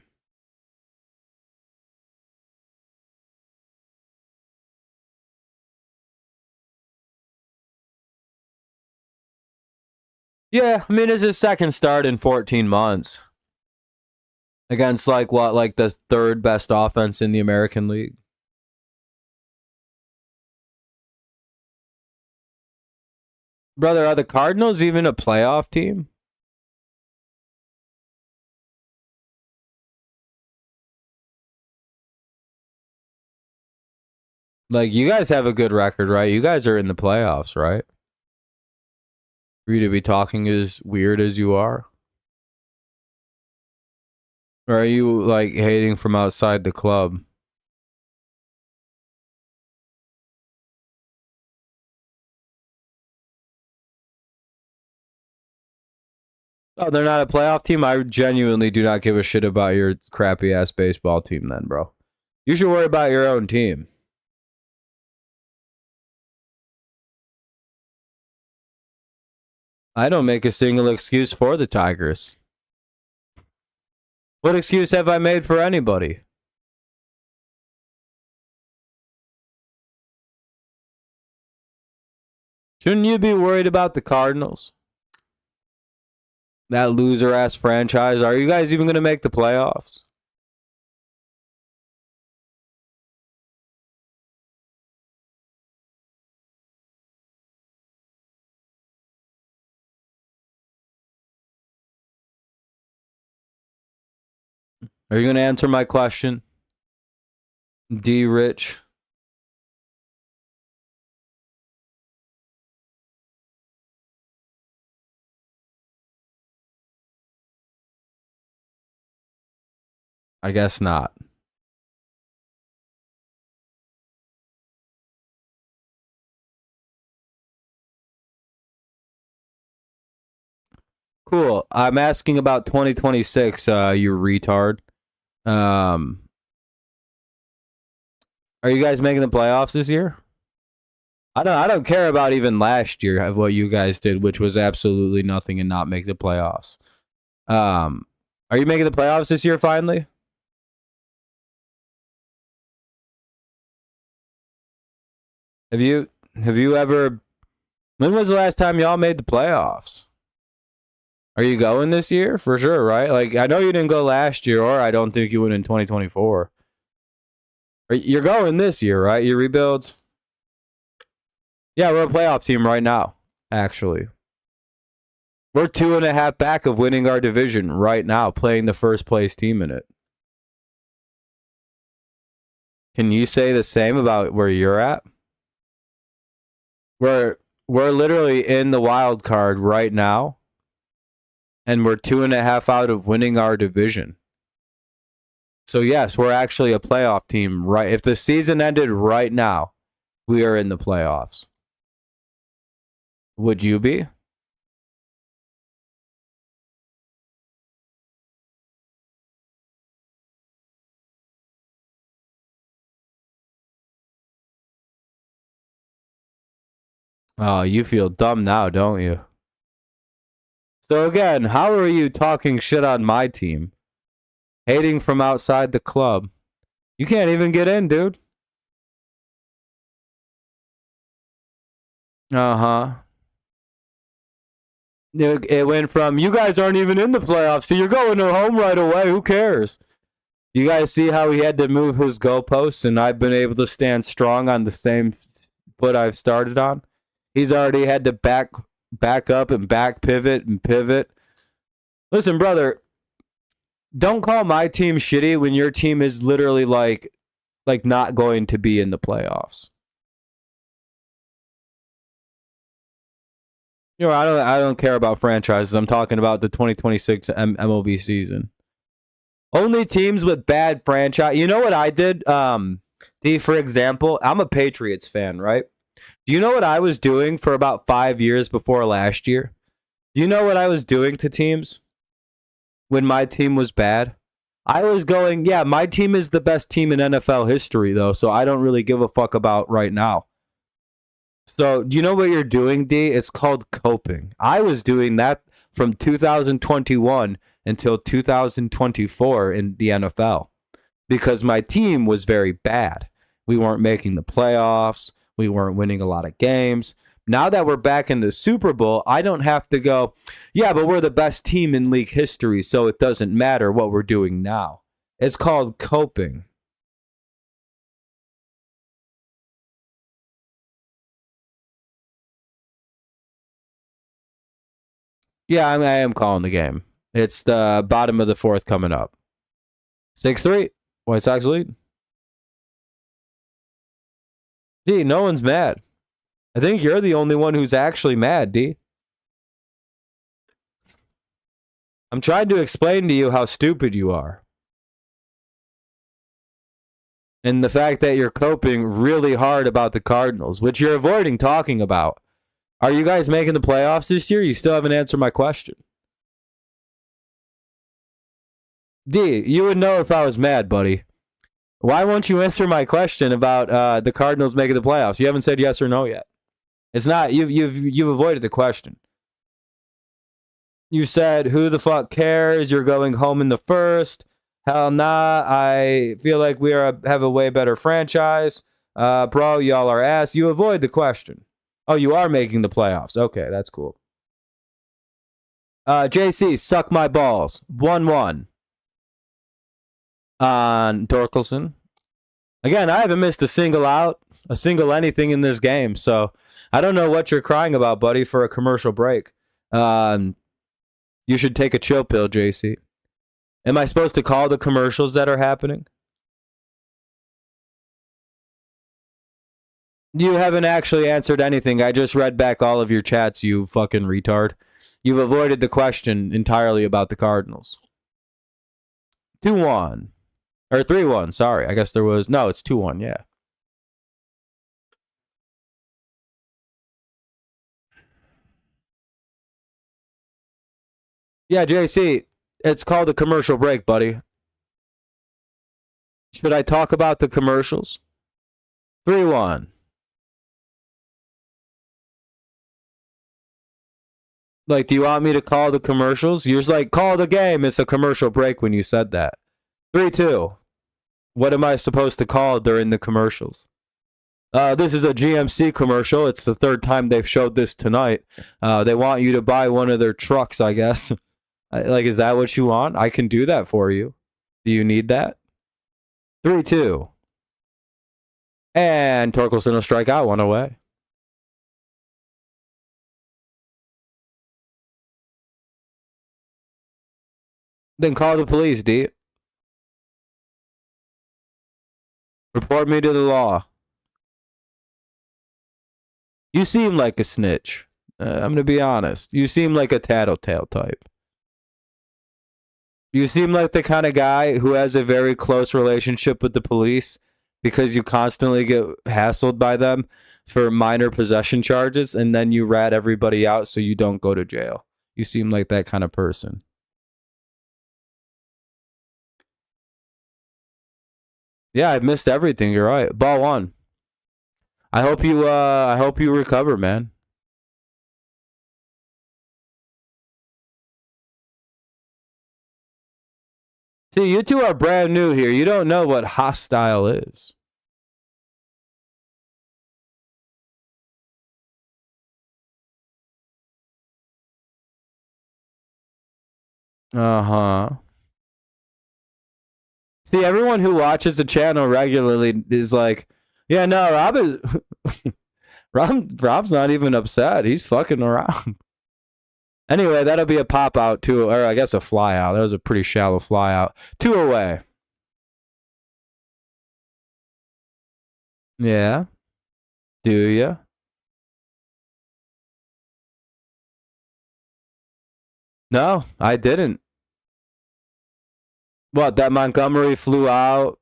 Yeah, I mean, it's his second start in 14 months. Against, like, what, like the third best offense in the American League? Brother, are the Cardinals even a playoff team? Like, you guys have a good record, right? You guys are in the playoffs, right? For you to be talking as weird as you are? Or are you, like, hating from outside the club? Oh, they're not a playoff team? I genuinely do not give a shit about your crappy-ass baseball team then, bro. You should worry about your own team. I don't make a single excuse for the Tigers. What excuse have I made for anybody? Shouldn't you be worried about the Cardinals? That loser-ass franchise. Are you guys even going to make the playoffs? Are you going to answer my question? D. Rich. I guess not. Cool. I'm asking about 2026, you retard. Are you guys making the playoffs this year? I don't care about even last year of what you guys did, which was absolutely nothing and not make the playoffs. Are you making the playoffs this year finally? Have you ever, when was the last time y'all made the playoffs? Are you going this year? For sure, right? Like, I know you didn't go last year, or I don't think you went in 2024. You're going this year, right? Your rebuilds? Yeah, we're a playoff team right now, actually. We're 2.5 back of winning our division right now, playing the first place team in it. Can you say the same about where you're at? We're literally in the wild card right now, and we're 2.5 out of winning our division. So yes, we're actually a playoff team, right? If the season ended right now, we are in the playoffs. Would you be? Oh, you feel dumb now, don't you? So again, how are you talking shit on my team? Hating from outside the club. You can't even get in, dude. Uh-huh. It went from, you guys aren't even in the playoffs, so you're going to home right away. Who cares? You guys see how he had to move his goalposts, and I've been able to stand strong on the same foot I've started on? He's already had to back up and back pivot and pivot. Listen, brother, don't call my team shitty when your team is literally like not going to be in the playoffs. I don't care about franchises. I'm talking about the 2026 MLB season. Only teams with bad franchise. You know what I did? For example, I'm a Patriots fan, right? Do you know what I was doing for about 5 years before last year? Do you know what I was doing to teams when my team was bad? I was going, yeah, my team is the best team in NFL history, though, so I don't really give a fuck about right now. So, do you know what you're doing, D? It's called coping. I was doing that from 2021 until 2024 in the NFL because my team was very bad. We weren't making the playoffs. We weren't winning a lot of games. Now that we're back in the Super Bowl, I don't have to go, yeah, but we're the best team in league history, so it doesn't matter what we're doing now. It's called coping. Yeah, I am calling the game. It's the bottom of the fourth coming up. 6-3. White Sox lead. D, no one's mad. I think you're the only one who's actually mad, D. I'm trying to explain to you how stupid you are. And the fact that you're coping really hard about the Cardinals, which you're avoiding talking about. Are you guys making the playoffs this year? You still haven't answered my question. D, you would know if I was mad, buddy. Why won't you answer my question about the Cardinals making the playoffs? You haven't said yes or no yet. It's not you've avoided the question. You said, who the fuck cares? You're going home in the first. Hell nah. I feel like have a way better franchise. Bro, y'all are ass. You avoid the question. Oh, you are making the playoffs. Okay, that's cool. JC, suck my balls. 1-1 on Dorkelson. Again, I haven't missed a single out, a single anything in this game. So I don't know what you're crying about, buddy, for a commercial break. You should take a chill pill, JC. Am I supposed to call the commercials that are happening? You haven't actually answered anything. I just read back all of your chats, you fucking retard. You've avoided the question entirely about the Cardinals. 2-1. Or 3-1, sorry. I guess there was... No, it's 2-1, yeah. Yeah, JC, it's called a commercial break, buddy. Should I talk about the commercials? 3-1. Like, do you want me to call the commercials? You're just like, call the game. It's a commercial break when you said that. 3-2. What am I supposed to call during the commercials? This is a GMC commercial. It's the third time they've showed this tonight. They want you to buy one of their trucks, I guess. Like, is that what you want? I can do that for you. Do you need that? 3-2. And Torkelson will strike out, one away. Then call the police, D. Report me to the law. You seem like a snitch. I'm going to be honest. You seem like a tattletale type. You seem like the kind of guy who has a very close relationship with the police because you constantly get hassled by them for minor possession charges and then you rat everybody out so you don't go to jail. You seem like that kind of person. Yeah, I've missed everything. You're right. Ball one. I hope you recover, man. See, you two are brand new here. You don't know what hostile is. Uh-huh. See, everyone who watches the channel regularly is like, yeah, no, Rob is Rob's not even upset. He's fucking around. Anyway, that'll be a pop out too, or I guess a fly out. That was a pretty shallow fly out. 2 away. Yeah. Do ya? No, I didn't. What, that Montgomery flew out?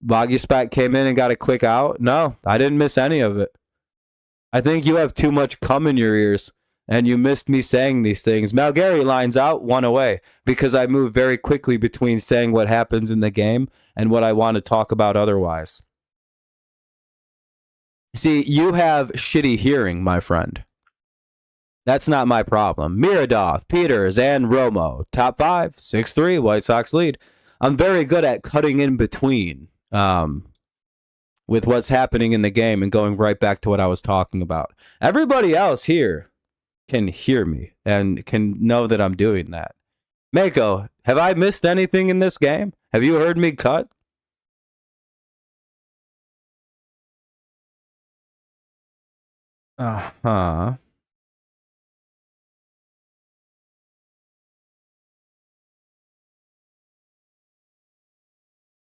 Boggy came in and got a quick out? No, I didn't miss any of it. I think you have too much cum in your ears, and you missed me saying these things. Malgary lines out, one away, because I move very quickly between saying what happens in the game and what I want to talk about otherwise. See, you have shitty hearing, my friend. That's not my problem. Miradoth, Peters, and Romo. Top 5, 6-3, White Sox lead. I'm very good at cutting in between with what's happening in the game and going right back to what I was talking about. Everybody else here can hear me and can know that I'm doing that. Mako, have I missed anything in this game? Have you heard me cut? Uh-huh.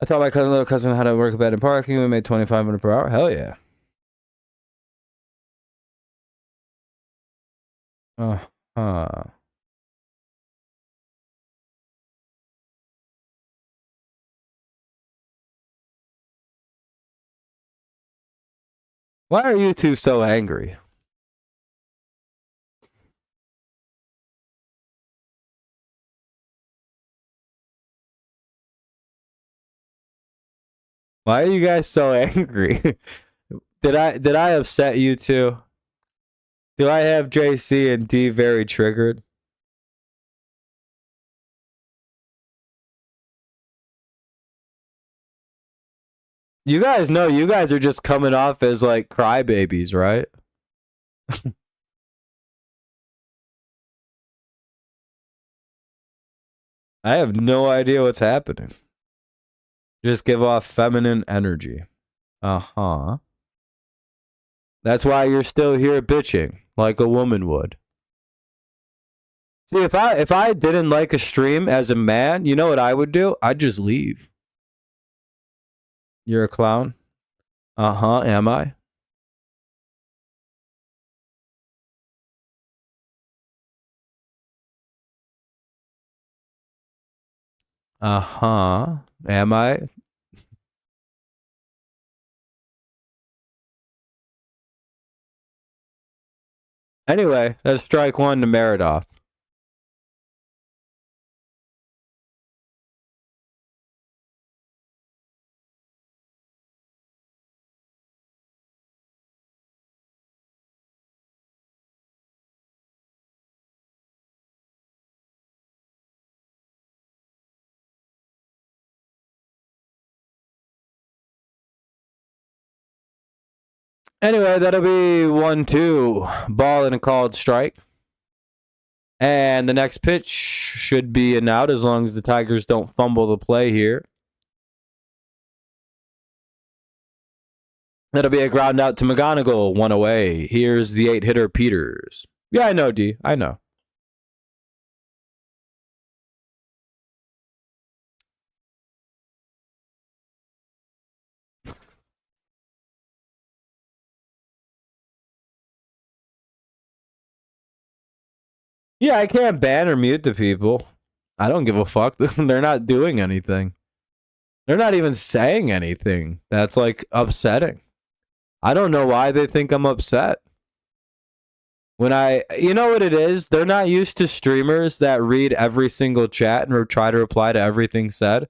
I taught my little cousin how to work a bed in parking. We made $2,500 per hour. Hell yeah. Uh-huh. Why are you two so angry? Why are you guys so angry? Did I upset you two? Do I have JC and D very triggered? You guys know you guys are just coming off as like crybabies, right? I have no idea what's happening. Just give off feminine energy. Uh-huh. That's why you're still here bitching like a woman would. See, if I didn't like a stream as a man, you know what I would do? I'd just leave. You're a clown? Uh-huh, am I? Uh-huh. Am I? Anyway, that's strike one to Meridoff. Anyway, that'll be 1-2. Ball and a called strike. And the next pitch should be an out as long as the Tigers don't fumble the play here. That'll be a ground out to McGonigal, one away. Here's the 8-hitter Peters. Yeah, I know, D. I know. Yeah, I can't ban or mute the people. I don't give a fuck. They're not doing anything. They're not even saying anything. That's like upsetting. I don't know why they think I'm upset. You know what it is? They're not used to streamers that read every single chat and try to reply to everything said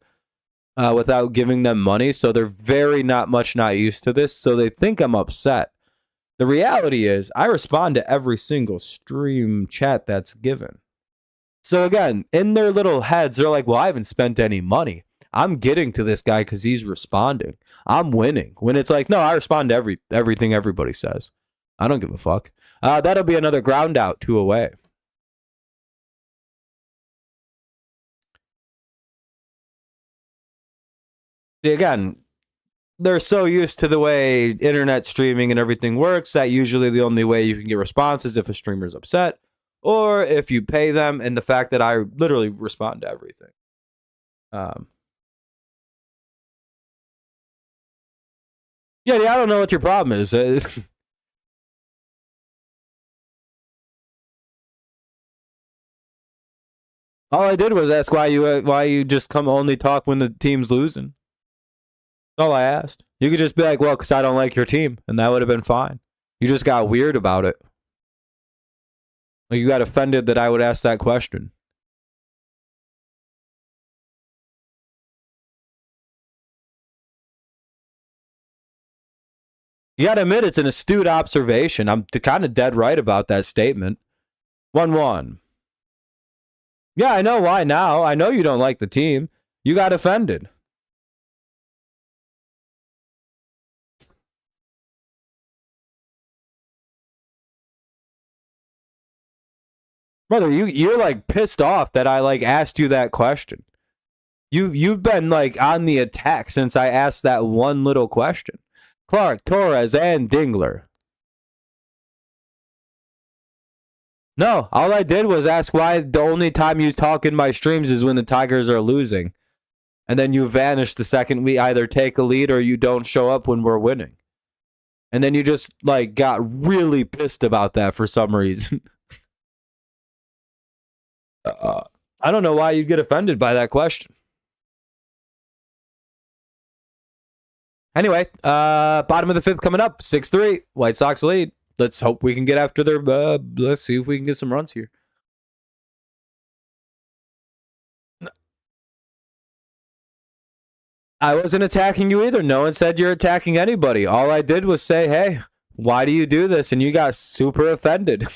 without giving them money. So they're very not used to this. So they think I'm upset. The reality is I respond to every single stream chat that's given. So again, in their little heads, they're like, well, I haven't spent any money. I'm getting to this guy because he's responding. I'm winning. When it's like, no, I respond to everything everybody says. I don't give a fuck. That'll be another ground out, 2 away. See, again, they're so used to the way internet streaming and everything works that usually the only way you can get response is if a streamer's upset or if you pay them, and the fact that I literally respond to everything. Yeah, I don't know what your problem is. All I did was ask why you just come only talk when the team's losing. That's all I asked. You could just be like, well, because I don't like your team, and that would have been fine. You just got weird about it. Like you got offended that I would ask that question. You got to admit it's an astute observation. I'm kind of dead right about that statement. 1-1. Yeah, I know why now. I know you don't like the team. You got offended. Brother, you're like pissed off that I like asked you that question. You've been like on the attack since I asked that one little question. Clark, Torres, and Dingler. No, all I did was ask why the only time you talk in my streams is when the Tigers are losing. And then you vanish the second we either take a lead or you don't show up when we're winning. And then you just like got really pissed about that for some reason. I don't know why you'd get offended by that question. Anyway, bottom of the fifth coming up, 6-3, White Sox lead. Let's hope we can get after their. Let's see if we can get some runs here. I wasn't attacking you either. No one said you're attacking anybody. All I did was say, hey, why do you do this? And you got super offended.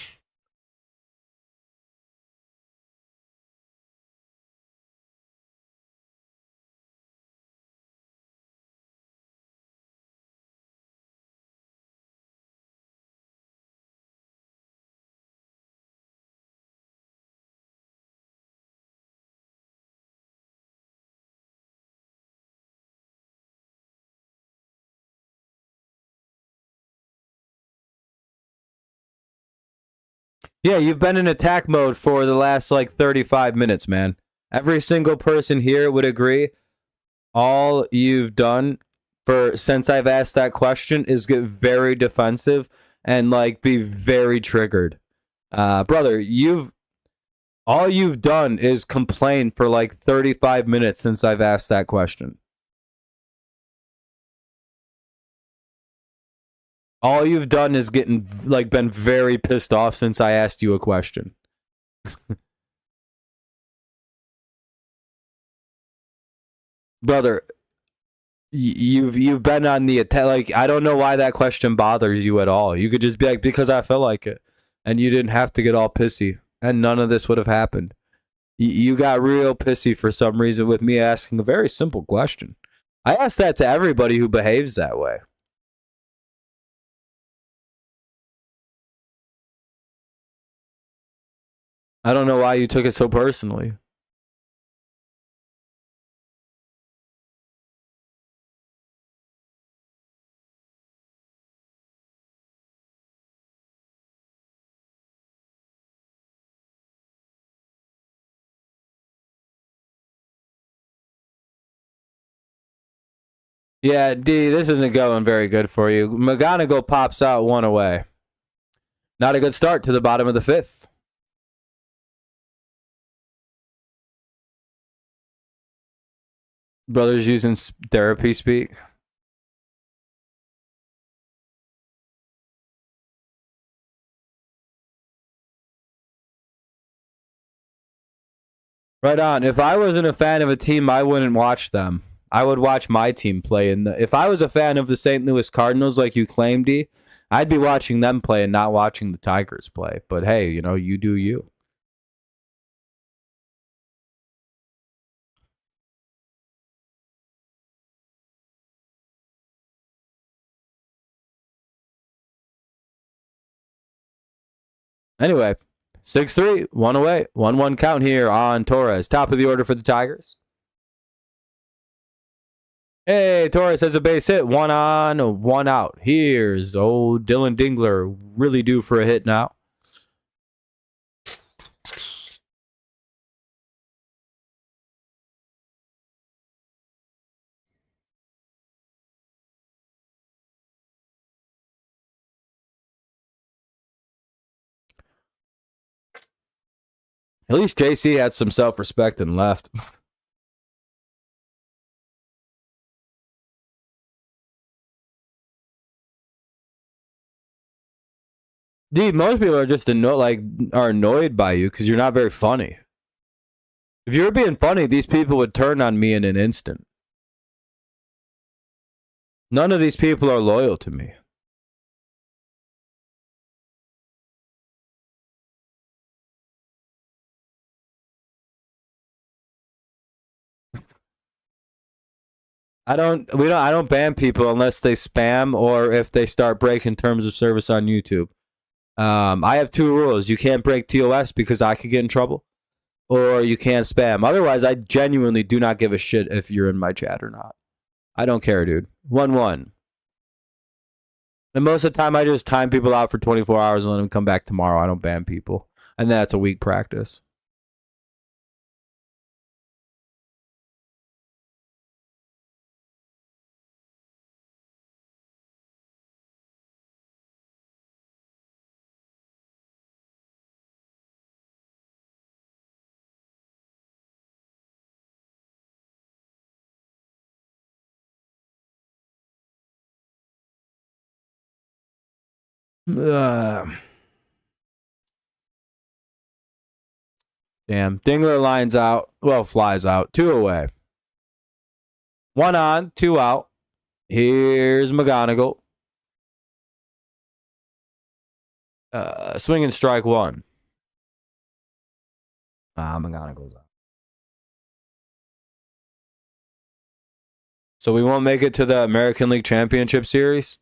Yeah, you've been in attack mode for the last like 35 minutes, man. Every single person here would agree. All you've done for since I've asked that question is get very defensive and like be very triggered. Brother, all you've done is complain for like 35 minutes since I've asked that question. All you've done is getting like been very pissed off since I asked you a question. Brother, you've been on the attack. Like I don't know why that question bothers you at all. You could just be like because I feel like it, and you didn't have to get all pissy, and none of this would have happened. You got real pissy for some reason with me asking a very simple question. I ask that to everybody who behaves that way. I don't know why you took it so personally. Yeah, D, this isn't going very good for you. McGonigal pops out one away. Not a good start to the bottom of the fifth. Brothers using therapy speak. Right on. If I wasn't a fan of a team, I wouldn't watch them. I would watch my team play. And if I was a fan of the St. Louis Cardinals, like you claimed, D, I'd be watching them play and not watching the Tigers play. But hey, you do you. Anyway, 6-3, one away, 1-1 count here on Torres. Top of the order for the Tigers. Hey, Torres has a base hit. One on, one out. Here's old Dylan Dingler, really due for a hit now. At least JC had some self-respect and left. Dude, most people are just are annoyed by you because you're not very funny. If you were being funny, these people would turn on me in an instant. None of these people are loyal to me. I don't ban people unless they spam or if they start breaking terms of service on YouTube. I have two rules. You can't break TOS because I could get in trouble, or you can't spam. Otherwise, I genuinely do not give a shit if you're in my chat or not. I don't care, dude. 1-1. And most of the time, I just time people out for 24 hours and let them come back tomorrow. I don't ban people. And that's a weak practice. Damn. Dingler lines out. Well, flies out. 2 away. 1 on, 2 out. Here's McGonigal. Swing and strike 1. McGonigal's out. So we won't make it to the American League Championship Series?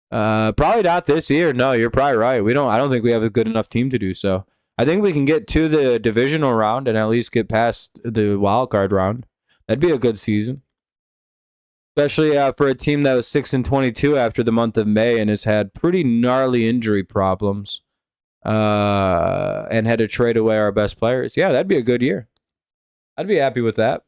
Probably not this year. No, you're probably right. I don't think we have a good enough team to do so. I think we can get to the divisional round and at least get past the wild card round. That'd be a good season. Especially for a team that was 6-22 after the month of May and has had pretty gnarly injury problems and had to trade away our best players. Yeah, that'd be a good year. I'd be happy with that.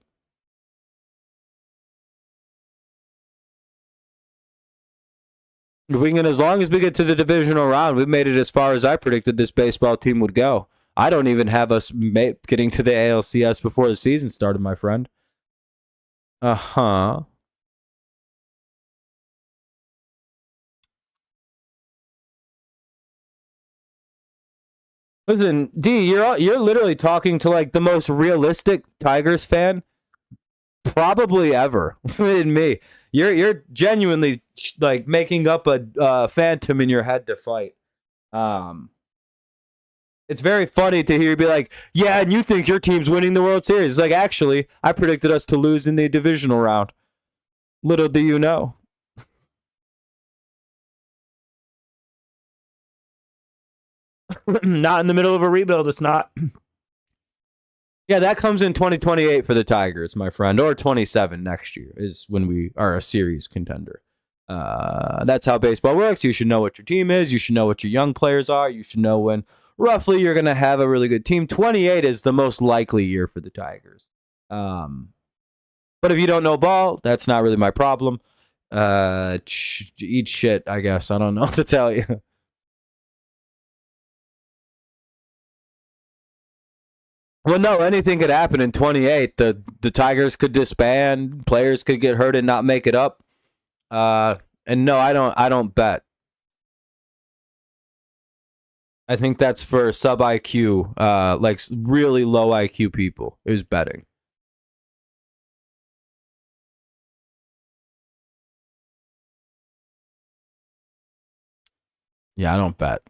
If we can, as long as we get to the divisional round, we've made it as far as I predicted this baseball team would go. I don't even have us getting to the ALCS before the season started, my friend. Uh-huh. Listen, D, you're literally talking to like the most realistic Tigers fan probably ever. In me, you're genuinely like making up a phantom in your head to fight. It's very funny to hear you be like, yeah, and you think your team's winning the World Series. It's like, actually, I predicted us to lose in the divisional round. Little do you know. Not in the middle of a rebuild, it's not. Yeah, that comes in 2028 for the Tigers, my friend, or 27 next year is when we are a series contender. That's how baseball works. You should know what your team is. You should know what your young players are. You should know when roughly you're going to have a really good team. 28 is the most likely year for the Tigers. But if you don't know ball, that's not really my problem. Eat shit, I guess. I don't know what to tell you. Well, no, anything could happen in 28. The Tigers could disband, players could get hurt and not make it up. And no, I don't bet. I think that's for sub IQ, like really low IQ people is betting. Yeah, I don't bet.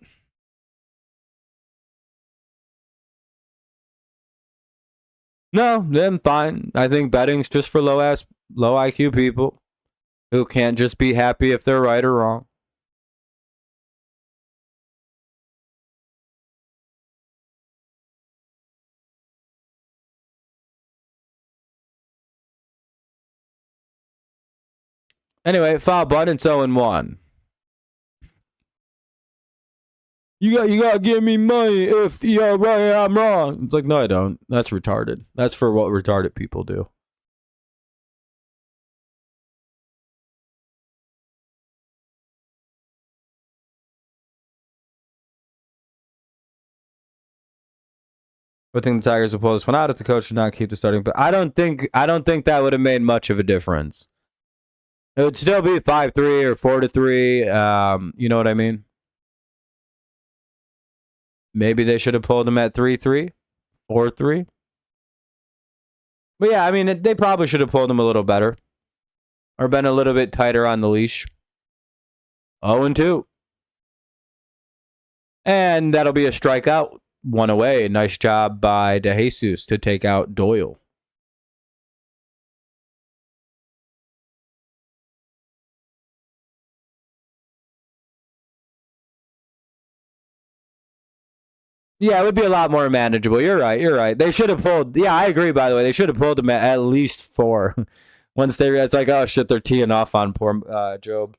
No, then fine. I think betting's just for low IQ people who can't just be happy if they're right or wrong. Anyway, foul button, it's 0-1. You gotta give me money if you're right, I'm wrong. It's like, no, I don't. That's retarded. That's for what retarded people do. I think the Tigers will pull this one out if the coach should not keep the starting. But I don't think that would have made much of a difference. It would still be 5-3 or 4-3. You know what I mean? Maybe they should have pulled him at 3-3, 4-3. But yeah, I mean, they probably should have pulled him a little better or been a little bit tighter on the leash. 0-2. And that'll be a strikeout. One away. Nice job by DeJesus to take out Doyle. Yeah, it would be a lot more manageable. You're right. They should have pulled. Yeah, I agree, by the way. They should have pulled him at least 4. Once it's like, oh shit, they're teeing off on poor Job.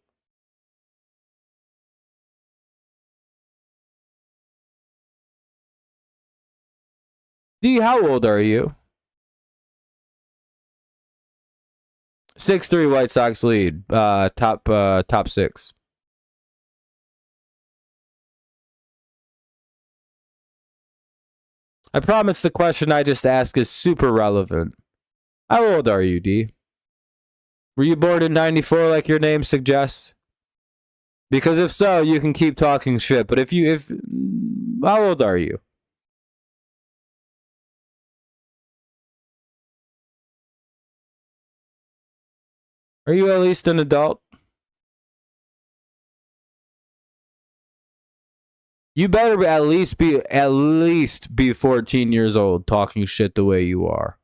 D, how old are you? 6-3 White Sox lead. Top 6. I promise the question I just asked is super relevant. How old are you, D? Were you born in 94 like your name suggests? Because if so, you can keep talking shit. But how old are you? Are you at least an adult? You better at least be 14 years old talking shit the way you are.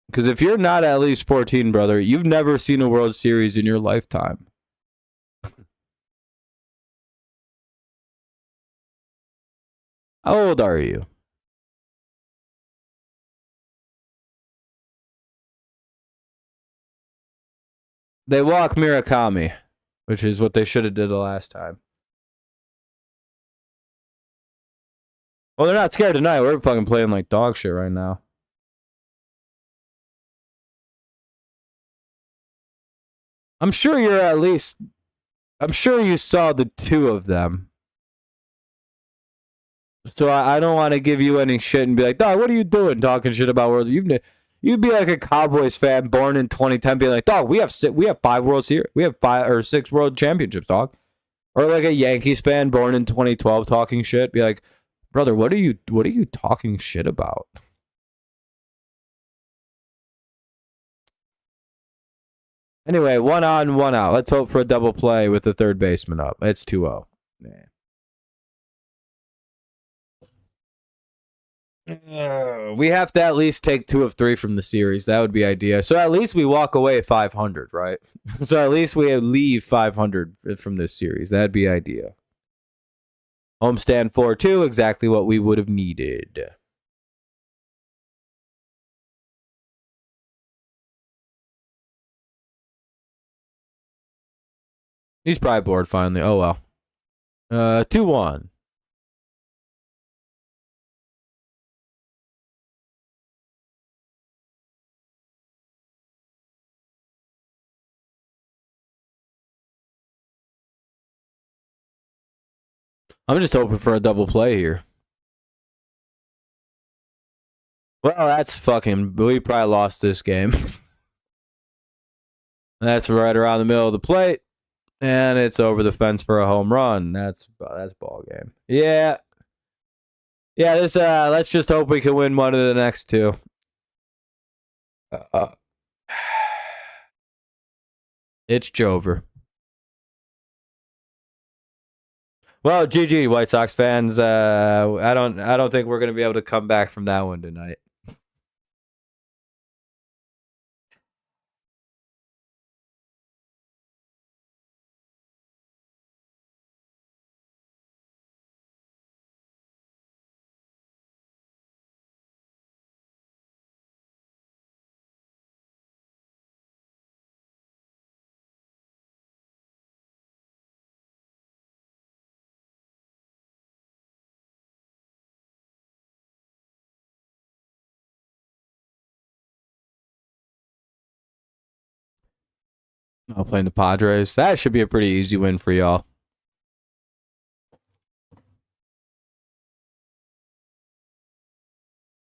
Because if you're not at least 14, brother, you've never seen a World Series in your lifetime. How old are you? They walk Murakami, which is what they should have did the last time. Well, they're not scared tonight. We're fucking playing like dog shit right now. I'm sure you saw the 2 of them. So I don't want to give you any shit and be like, dog, what are you doing talking shit about World Series? You'd be like a Cowboys fan born in 2010 being like, dog, we have 5 World Series. We have 5 or 6 World Championships, dog. Or like a Yankees fan born in 2012 talking shit. Be like, brother, what are you talking shit about? Anyway, 1 on, 1 out. Let's hope for a double play with the third baseman up. It's 2-0. Man. We have to at least take 2 of 3 from the series. That would be ideal. So at least we walk away 500, right? So at least we leave 500 from this series. That'd be ideal. Homestand 4-2, exactly what we would have needed. He's probably bored finally. Oh well. 2-1. I'm just hoping for a double play here. Well, that's fucking. We probably lost this game. That's right around the middle of the plate, and it's over the fence for a home run. That's ball game. Yeah. This. Let's just hope we can win one of the next 2. It's Jover. Well, GG, White Sox fans. I don't think we're gonna be able to come back from that one tonight. I'll play the Padres. That should be a pretty easy win for y'all.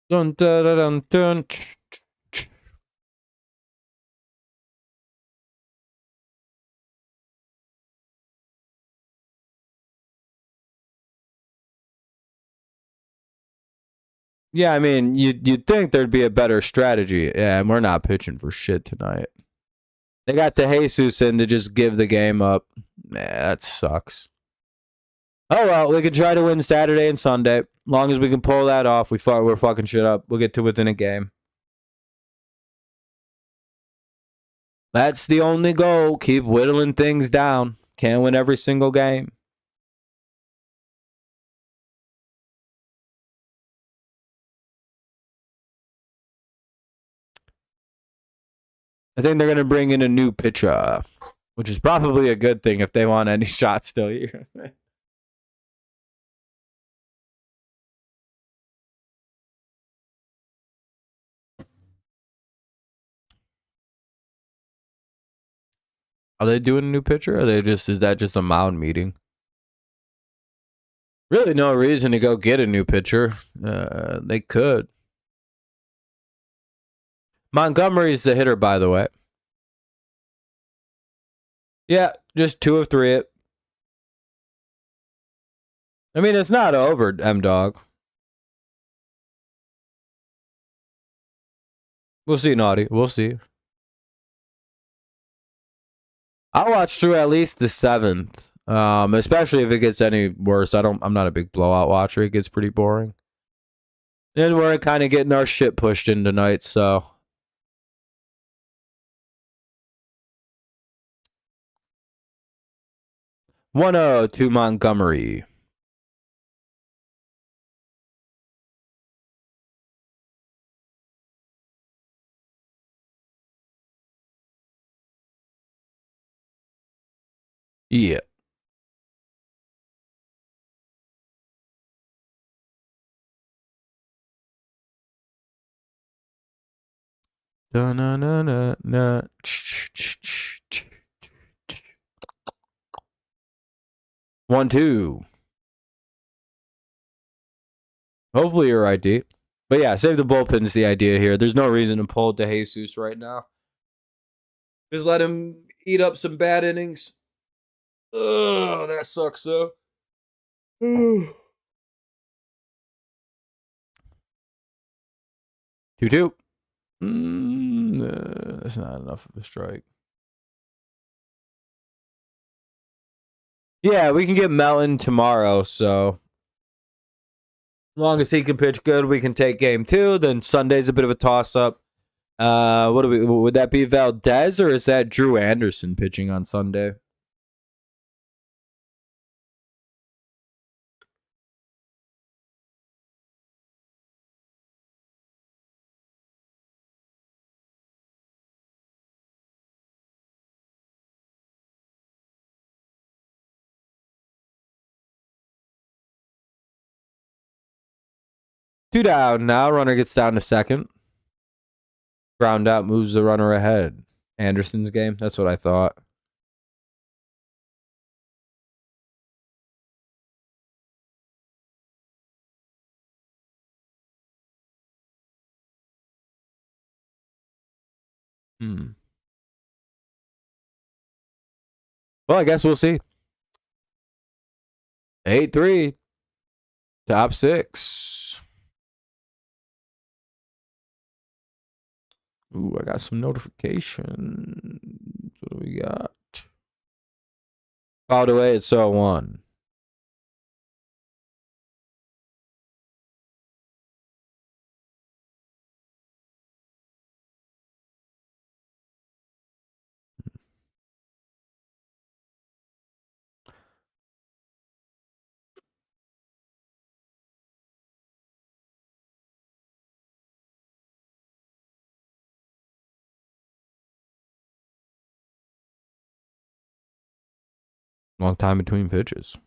Dun, dun, dun, dun, dun. Yeah, I mean, you'd think there'd be a better strategy. Yeah, and we're not pitching for shit tonight. They got the Jesus in to just give the game up. Nah, that sucks. Oh well, we can try to win Saturday and Sunday. Long as we can pull that off, we're fucking shit up. We'll get to within a game. That's the only goal. Keep whittling things down. Can't win every single game. I think they're gonna bring in a new pitcher, which is probably a good thing if they want any shots still here. Are they doing a new pitcher? Or are they is that just a mound meeting? Really, no reason to go get a new pitcher. They could. Montgomery's the hitter, by the way. Yeah, just 2 of 3. I mean, it's not over, M-Dog. We'll see, Naughty. We'll see. I'll watch through at least the 7th. Especially if it gets any worse. I'm not a big blowout watcher. It gets pretty boring. And we're kind of getting our shit pushed in tonight, so. 1-0 to Montgomery. Yeah. Da-na-na-na-na. 1-2. Hopefully you're right, D. But yeah, save the bullpen's the idea here. There's no reason to pull De Jesus right now. Just let him eat up some bad innings. Ugh, that sucks though. 2-2. That's not enough of a strike. Yeah, we can get Melton tomorrow, so as long as he can pitch good, we can take game 2. Then Sunday's a bit of a toss-up. Would that be Valdez or is that Drew Anderson pitching on Sunday? Two down now. Runner gets down to second. Ground out moves the runner ahead. Anderson's game. That's what I thought. Well, I guess we'll see. 8-3. Top 6. Ooh, I got some notifications. What do we got? Fouled away at 0-1. Long time between pitches.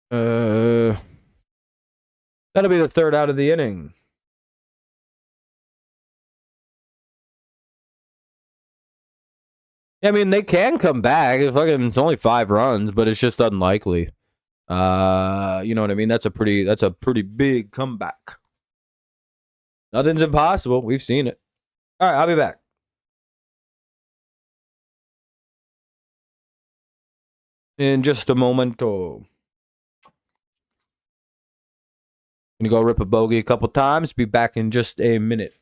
That'll be the third out of the inning. I mean, they can come back. It's only 5 runs, but it's just unlikely. You know what I mean? That's a pretty big comeback. Nothing's impossible. We've seen it. All right, I'll be back. In just a moment. Oh. Gonna go rip a bogey a couple times. Be back in just a minute.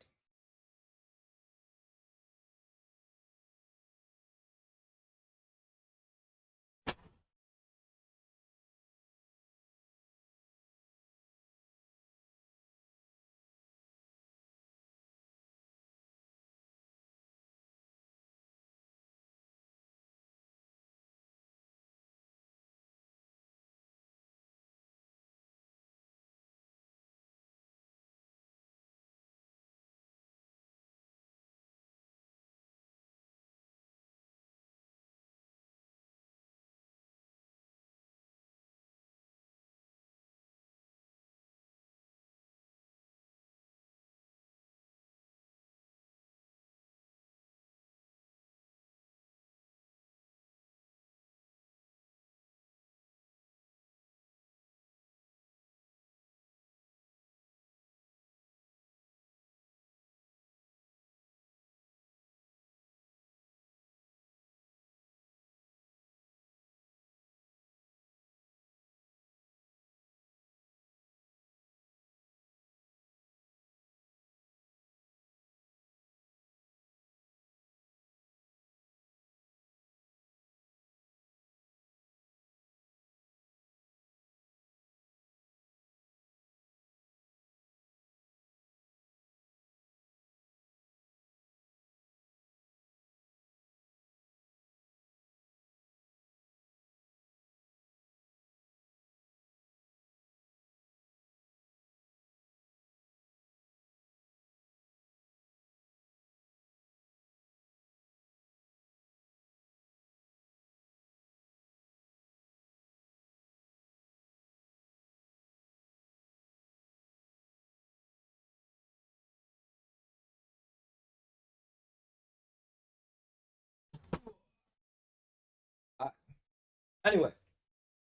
Anyway.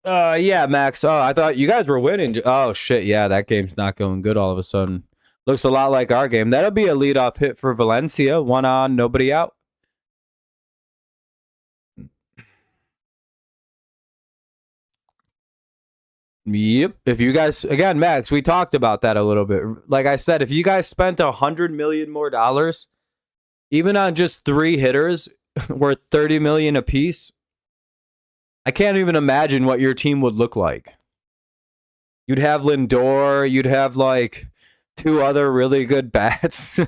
Yeah, Max. Oh, I thought you guys were winning. Oh shit, yeah, that game's not going good all of a sudden. Looks a lot like our game. That'll be a leadoff hit for Valencia. 1 on, nobody out. Yep. If you guys, again, Max, we talked about that a little bit. Like I said, if you guys spent $100 million more, even on just 3 hitters worth 30 million apiece, I can't even imagine what your team would look like. You'd have Lindor, you'd have like 2 other really good bats.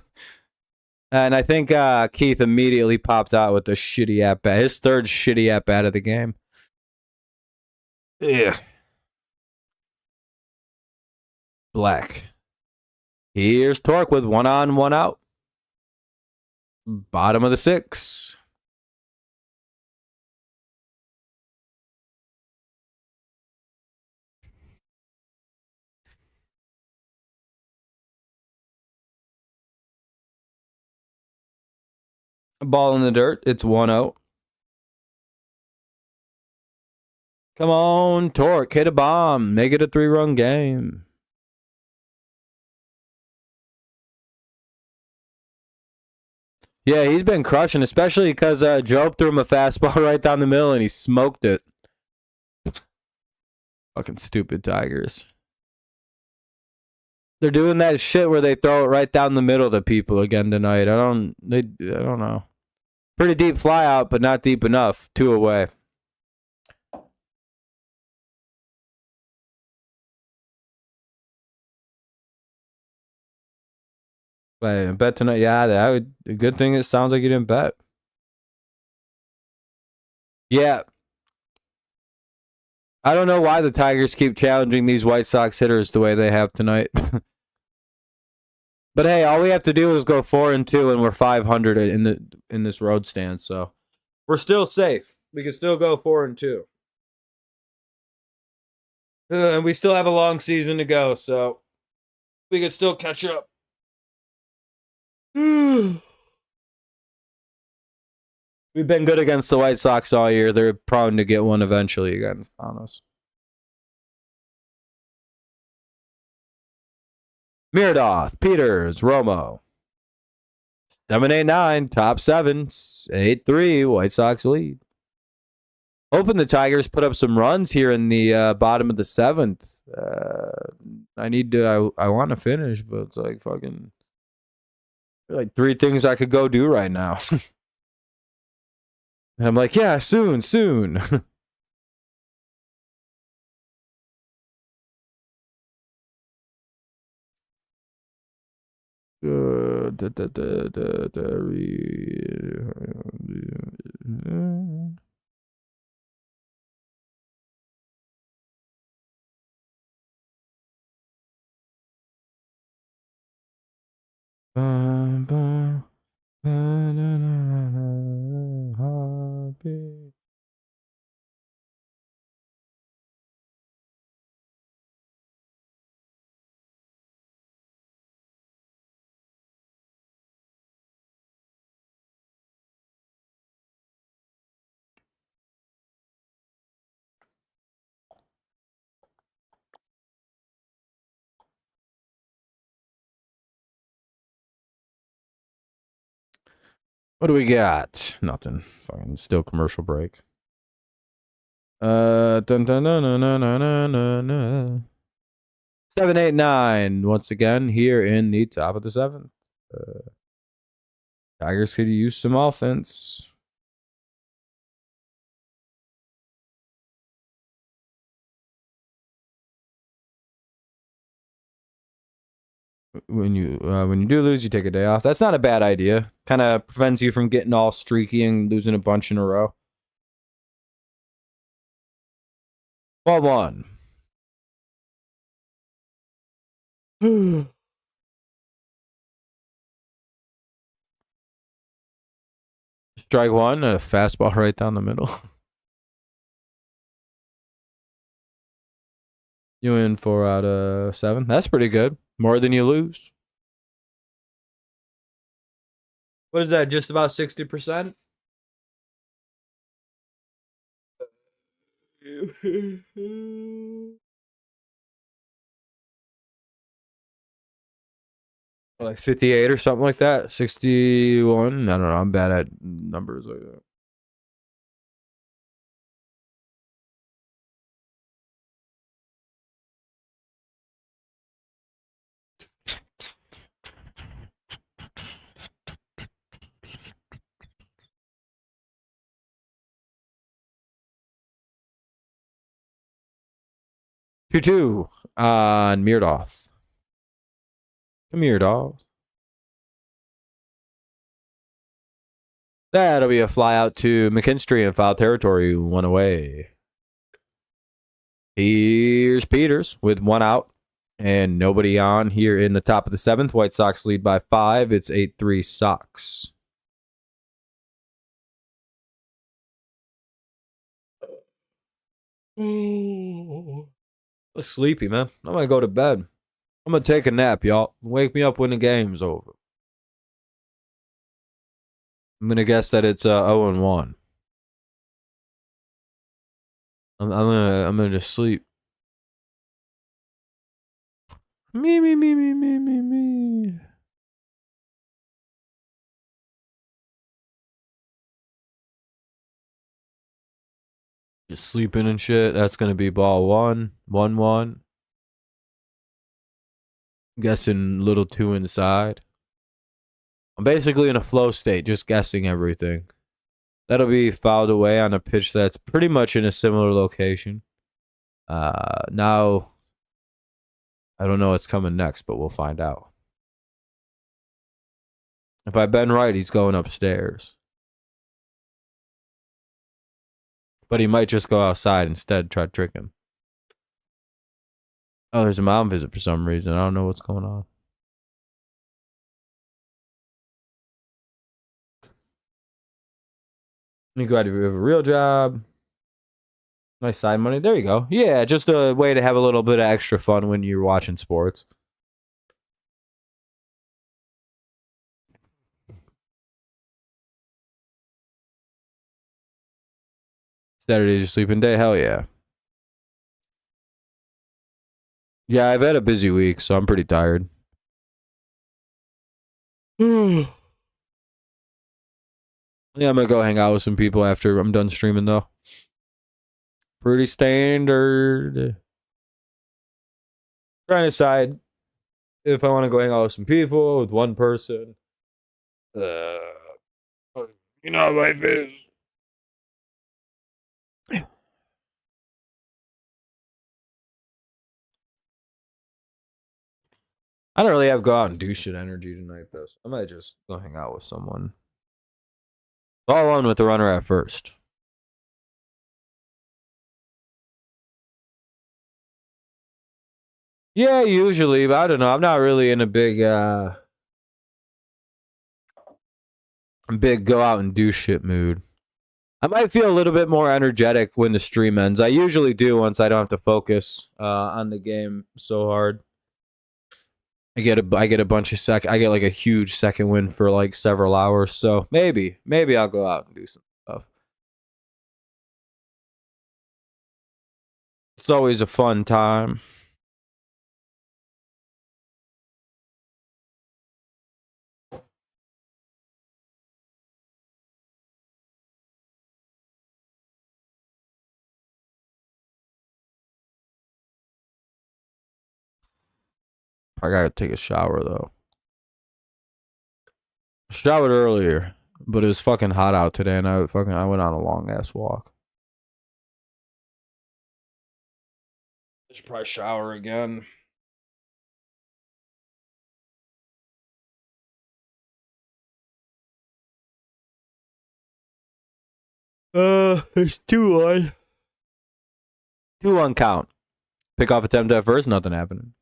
And I think Keith immediately popped out with the shitty at bat, his 3rd shitty at bat of the game. Yeah. Black. Here's Torque with 1 on, 1 out. Bottom of the 6th. Ball in the dirt. It's 1-0. Come on, Torque. Hit a bomb. Make it a 3-run game. Yeah, he's been crushing, especially because Job threw him a fastball right down the middle and he smoked it. Fucking stupid Tigers. They're doing that shit where they throw it right down the middle to people again tonight. I don't know. Pretty deep fly out, but not deep enough. 2 away. Wait, bet tonight. Yeah, that would. The good thing it sounds like you didn't bet. Yeah. I don't know why the Tigers keep challenging these White Sox hitters the way they have tonight. But hey, all we have to do is go 4-2, and we're 500 in this road stand. So we're still safe. We can still go 4-2, and we still have a long season to go. So we can still catch up. We've been good against the White Sox all year. They're prone to get one eventually against on us. Mirdoth, Peters, Romo. 7-8-9, top 7, 8-3, White Sox lead. Hoping the Tigers put up some runs here in the bottom of the 7th. I want to finish, but it's like fucking like 3 things I could go do right now. And I'm like, yeah, soon. What do we got? Nothing. Fucking still commercial break. Dun, dun, dun, dun, dun, dun, dun, dun, dun. 7-8-9. Once again, here in the top of the 7th. Tigers could use some offense. When you do lose, you take a day off. That's not a bad idea. Kind of prevents you from getting all streaky and losing a bunch in a row. 12-1. Strike 1, a fastball right down the middle. You win 4 out of 7. That's pretty good. More than you lose. What is that? Just about 60%? Like 58 or something like that. 61. I don't know. I'm bad at numbers like that. Two on Mirdoth. Come here, dog. That'll be a fly out to McKinstry in foul territory. 1 away. Here's Peters with 1 out and nobody on here in the top of the 7th. White Sox lead by 5. It's 8-3 Sox. I'm sleepy, man. I'm gonna go to bed. I'm gonna take a nap, y'all. Wake me up when the game's over. I'm gonna guess that it's 0-1. I'm gonna just sleep. Me. Just sleeping and shit. That's gonna be ball 1. 1-1. Guessing little 2 inside. I'm basically in a flow state, just guessing everything. That'll be fouled away on a pitch that's pretty much in a similar location. Now, I don't know what's coming next, but we'll find out. If I've been right, he's going upstairs. But he might just go outside instead, try to trick him. Oh, there's a mom visit for some reason. I don't know what's going on. You glad you have a real job. Nice side money. There you go. Yeah, just a way to have a little bit of extra fun when you're watching sports. Saturday's your sleeping day? Hell yeah. Yeah, I've had a busy week, so I'm pretty tired. Yeah, I'm gonna go hang out with some people after I'm done streaming, though. Pretty standard. Trying to decide if I want to go hang out with some people, with one person. You know how life is. I don't really have go out and do shit energy tonight, though. So I might just go hang out with someone. All on with the runner at first. Yeah, usually, but I don't know. I'm not really in a big go out and do shit mood. I might feel a little bit more energetic when the stream ends. I usually do once I don't have to focus on the game so hard. I get a bunch of I get like a huge second win for like several hours. So maybe I'll go out and do some stuff. It's always a fun time. I gotta take a shower though. Showered earlier, but it was fucking hot out today, and I went on a long ass walk. I should probably shower again. It's 2-1. 2-1 count. Pick off attempt at first, nothing happening.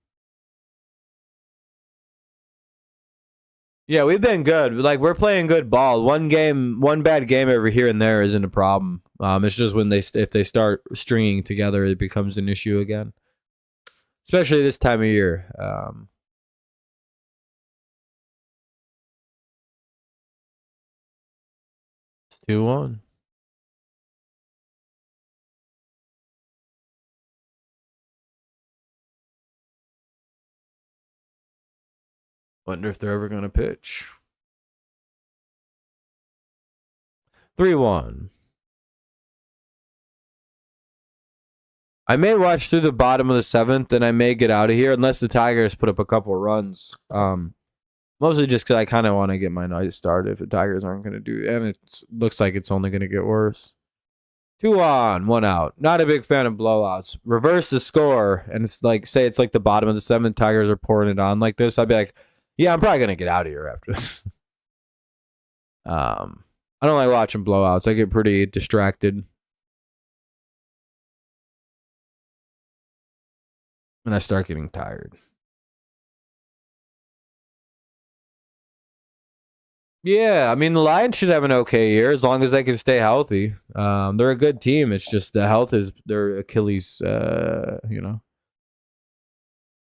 Yeah, we've been good. Like, we're playing good ball. One bad game every here and there isn't a problem. It's just when if they start stringing together, it becomes an issue again. Especially this time of year. 2-1. Wonder if they're ever going to pitch. 3-1. I may watch through the bottom of the 7th, and I may get out of here unless the Tigers put up a couple runs. Mostly just because I kind of want to get my night started if the Tigers aren't going to do it. And it looks like it's only going to get worse. 2-on, 1 out. Not a big fan of blowouts. Reverse the score, and it's like, say it's like the bottom of the 7th, Tigers are pouring it on like this. I'd be like, yeah, I'm probably going to get out of here after this. I don't like watching blowouts. I get pretty distracted. And I start getting tired. Yeah, I mean, the Lions should have an okay year as long as they can stay healthy. They're a good team. It's just the health is their Achilles,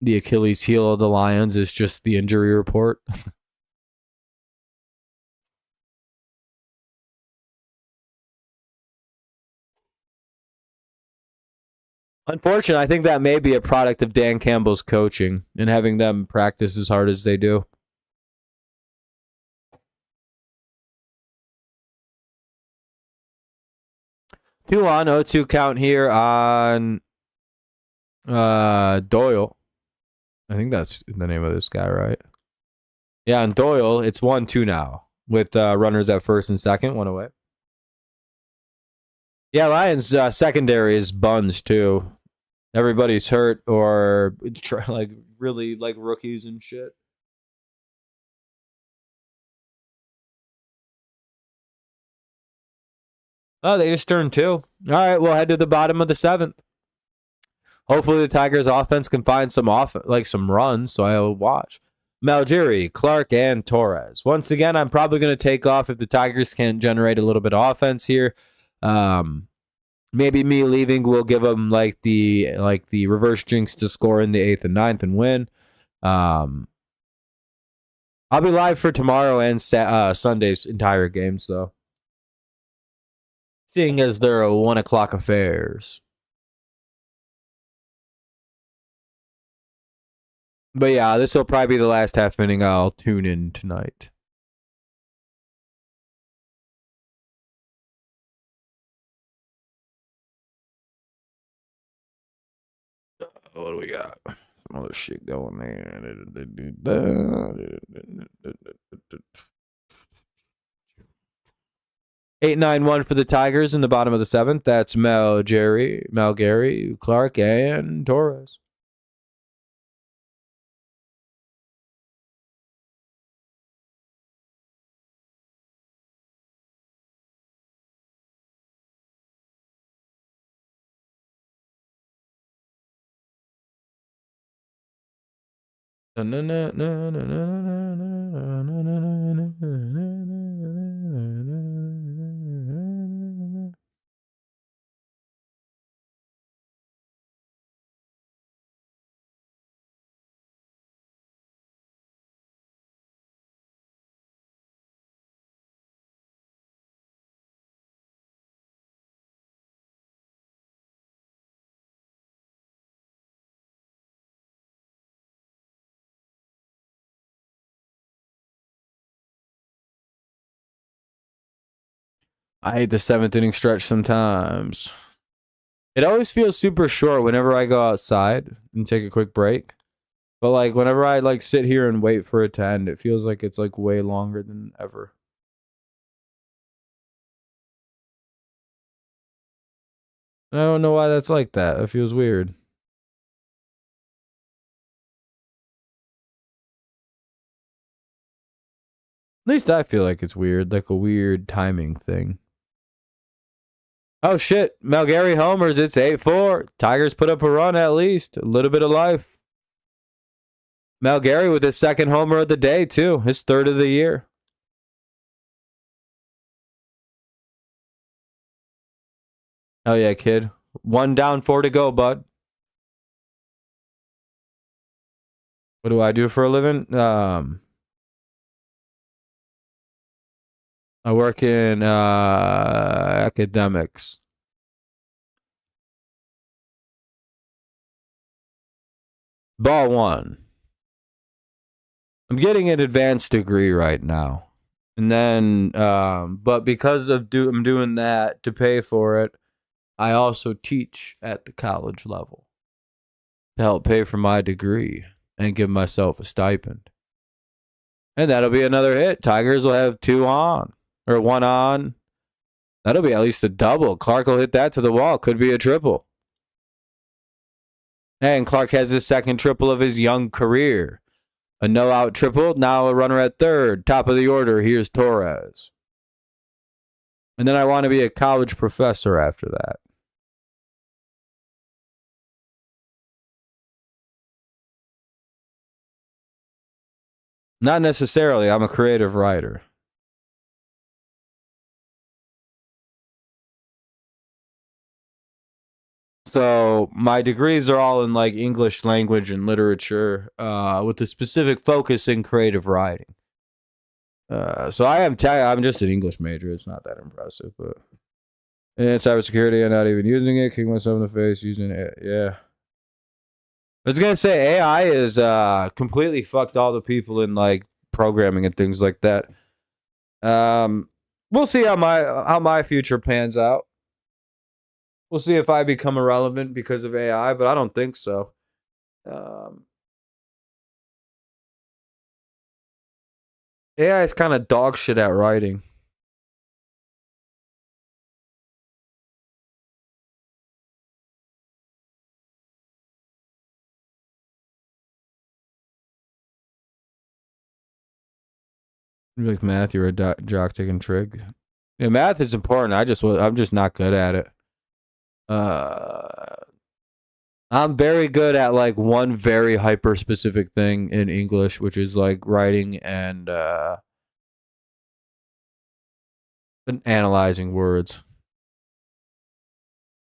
The Achilles heel of the Lions is just the injury report. Unfortunately, I think that may be a product of Dan Campbell's coaching and having them practice as hard as they do. Two on 0-2 count here on Doyle. I think that's the name of this guy, right? Yeah, on Doyle, it's 1-2 now with runners at first and second, 1 away. Yeah, Lions secondary is buns too. Everybody's hurt or like really like rookies and shit. Oh, they just turned 2. All right, we'll head to the bottom of the 7th. Hopefully, the Tigers' offense can find some some runs, so I'll watch. Malgiri, Clark, and Torres. Once again, I'm probably going to take off if the Tigers can generate a little bit of offense here. Maybe me leaving will give them like the reverse jinx to score in the 8th and 9th and win. I'll be live for tomorrow and Sunday's entire games though. seeing as they're 1 o'clock affairs. But yeah, this will probably be the last half inning I'll tune in tonight. What do we got? Some other shit going there. 8-9-1 for the Tigers in the bottom of the 7th. That's Mel Gary, Clark, and Torres. I hate the 7th inning stretch sometimes. It always feels super short whenever I go outside and take a quick break. But like whenever I like sit here and wait for it to end, it feels like it's like way longer than ever. I don't know why that's like that. It feels weird. At least I feel like it's weird, like a weird timing thing. Oh shit, Malgary homers, it's 8-4. Tigers put up a run at least. A little bit of life. Malgary with his 2nd homer of the day, too. His 3rd of the year. Oh yeah, kid. 1 down, 4 to go, bud. What do I do for a living? I work in academics. Ball 1. I'm getting an advanced degree right now. And then, but because of I'm doing that to pay for it, I also teach at the college level to help pay for my degree and give myself a stipend. And that'll be another hit. Tigers will have 2 on or 1 on. That'll be at least a double. Clark will hit that to the wall. Could be a triple. And Clark has his 2nd triple of his young career. A no-out triple. Now a runner at 3rd. Top of the order. Here's Torres. And then I want to be a college professor after that. Not necessarily. I'm a creative writer. So my degrees are all in like English language and literature, with a specific focus in creative writing. So I'm just an English major. It's not that impressive, but and cybersecurity, I'm not even using it. Kicking myself in the face using it. Yeah. I was gonna say AI is completely fucked all the people in like programming and things like that. We'll see how my future pans out. We'll see if I become irrelevant because of AI, but I don't think so. AI is kind of dog shit at writing. You like math? You're a jock taking trig. Yeah, math is important. I'm just not good at it. I'm very good at like one very hyper specific thing in English, which is like writing and analyzing words.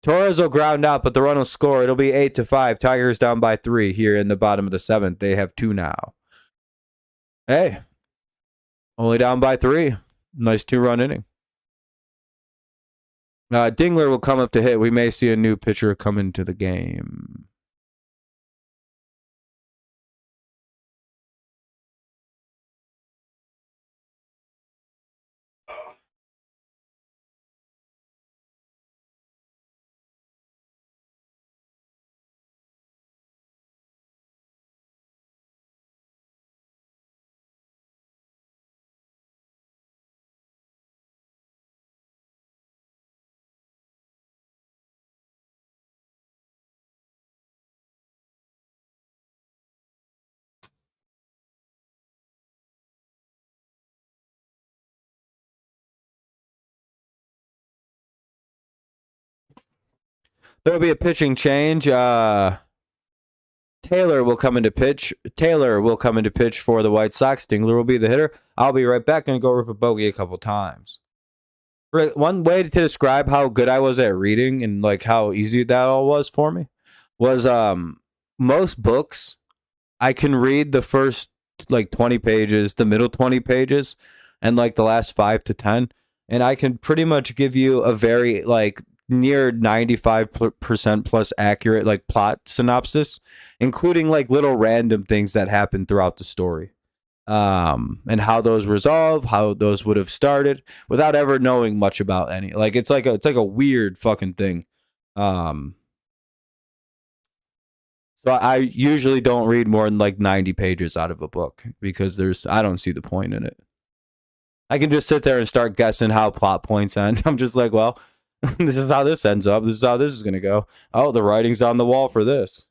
Torres will ground out, but the run will score. It'll be 8-5. Tigers down by 3 here in the bottom of the 7th. They have 2 now. Hey, only down by 3. Nice 2-run inning. Dingler will come up to hit. We may see a new pitcher come into the game. There'll be a pitching change. Taylor will come into pitch. Taylor will come into pitch for the White Sox. Dingler will be the hitter. I'll be right back and go rip a bogey a couple times. One way to describe how good I was at reading and like how easy that all was for me was most books I can read the first like 20 pages, the middle 20 pages, and like the last 5 to 10, and I can pretty much give you a very like near 95% plus accurate like plot synopsis, including like little random things that happen throughout the story. And how those resolve, how those would have started without ever knowing much about any. Like it's like a weird fucking thing. Um, so I usually don't read more than like 90 pages out of a book because I don't see the point in it. I can just sit there and start guessing how plot points end. I'm just like, well, this is how this ends up. This is how this is gonna go. Oh, the writing's on the wall for this.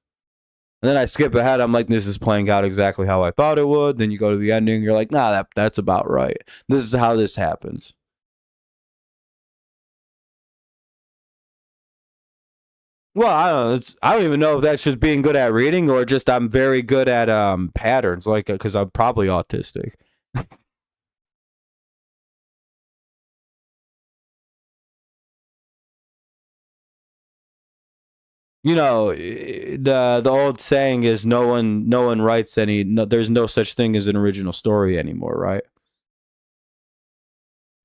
And then I skip ahead. I'm like, this is playing out exactly how I thought it would. Then you go to the ending. You're like, nah, that's about right. This is how this happens. Well, I don't know. I don't even know if that's just being good at reading or just I'm very good at patterns, like because I'm probably autistic. You know, the old saying is no one writes any. No, there's no such thing as an original story anymore, right?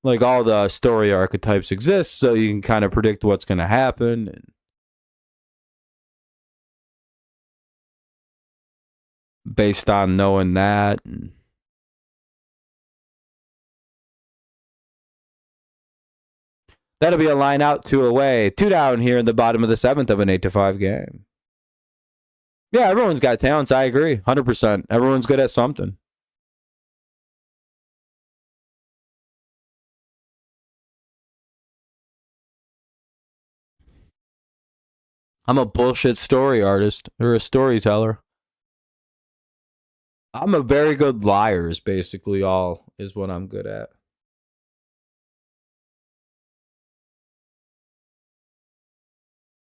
Like all the story archetypes exist, so you can kind of predict what's going to happen. And based on knowing that. And that'll be a line out, two away, two down here in the bottom of the seventh of an 8-5 game. Yeah, everyone's got talents. I agree, 100%. Everyone's good at something. I'm a bullshit story artist or a storyteller. I'm a very good liar. Is basically all is what I'm good at.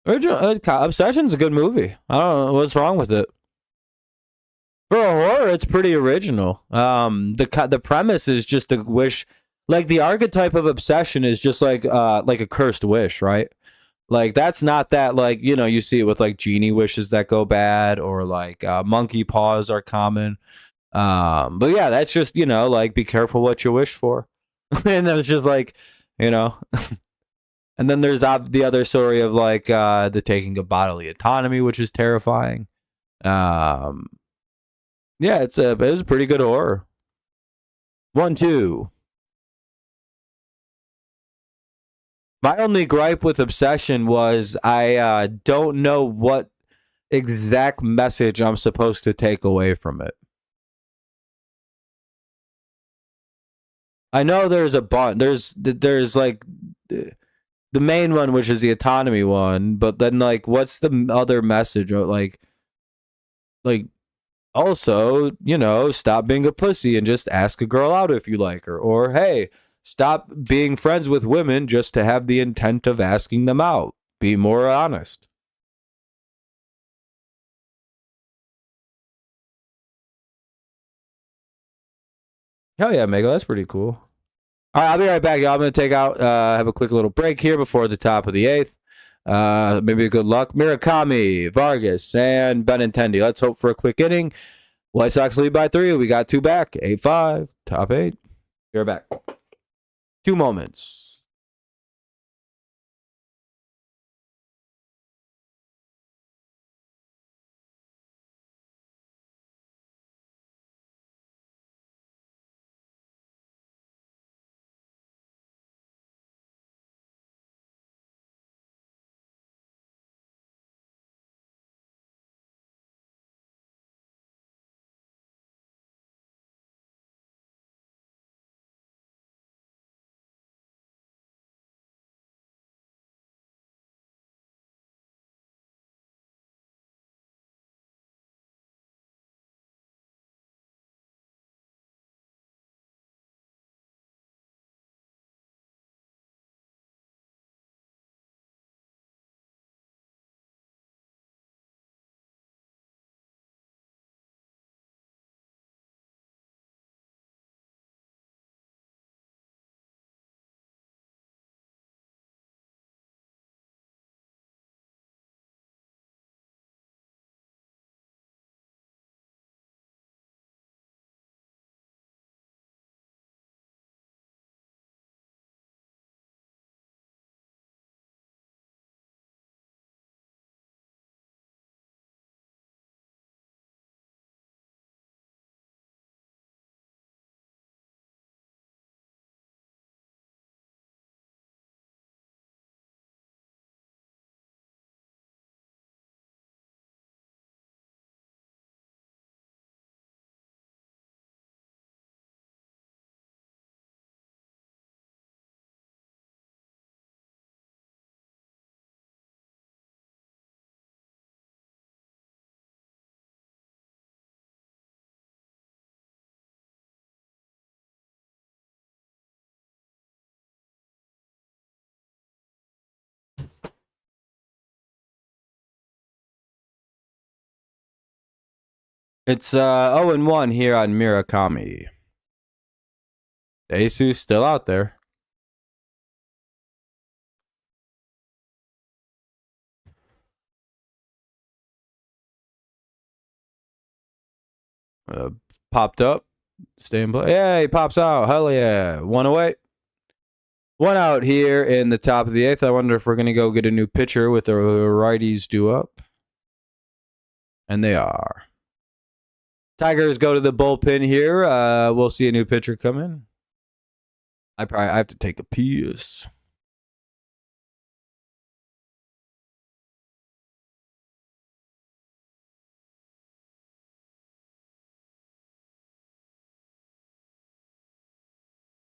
Original Obsession's a good movie. I don't know what's wrong with it. For a horror, it's pretty original. The premise is just a wish, like the archetype of obsession is just like a cursed wish, right? Like that's not that like you see it with like genie wishes that go bad or like monkey paws are common. But yeah, that's just like be careful what you wish for, and then it's just like you know. And then there's the other story of like the taking of bodily autonomy, which is terrifying. Um, yeah, it was a pretty good horror. 1, 2. My only gripe with Obsession was I don't know what exact message I'm supposed to take away from it. I know there's a bunch. There's like the main one, which is the autonomy one, but then like, what's the other message? Like also, stop being a pussy and just ask a girl out if you like her, or hey, stop being friends with women just to have the intent of asking them out. Be more honest. Hell yeah, Mego, that's pretty cool. All right, I'll be right back, y'all. I'm going to take out, have a quick little break here before the top of the eighth. Maybe good luck. Murakami, Vargas, and Benintendi. Let's hope for a quick inning. White Sox lead by 3. We got 2 back. 8-5, top 8. You're back. 2 moments. It's 0-1 here on Murakami. Asu's still out there. Popped up. Stay in play. Yeah, he pops out. Hell yeah. One away. One out here in the top of the eighth. I wonder if we're going to go get a new pitcher with the righties due up. And they are. Tigers go to the bullpen here. We'll see a new pitcher come in. I have to take a piss.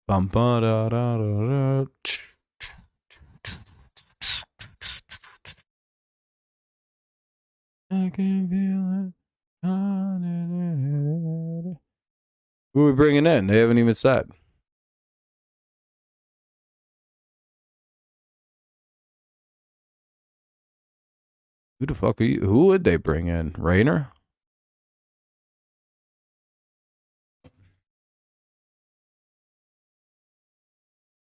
Bum, ba, da, da, da, da. I can feel it. Who are we bringing in? They haven't even said. Who the fuck are you? Who would they bring in? Rayner?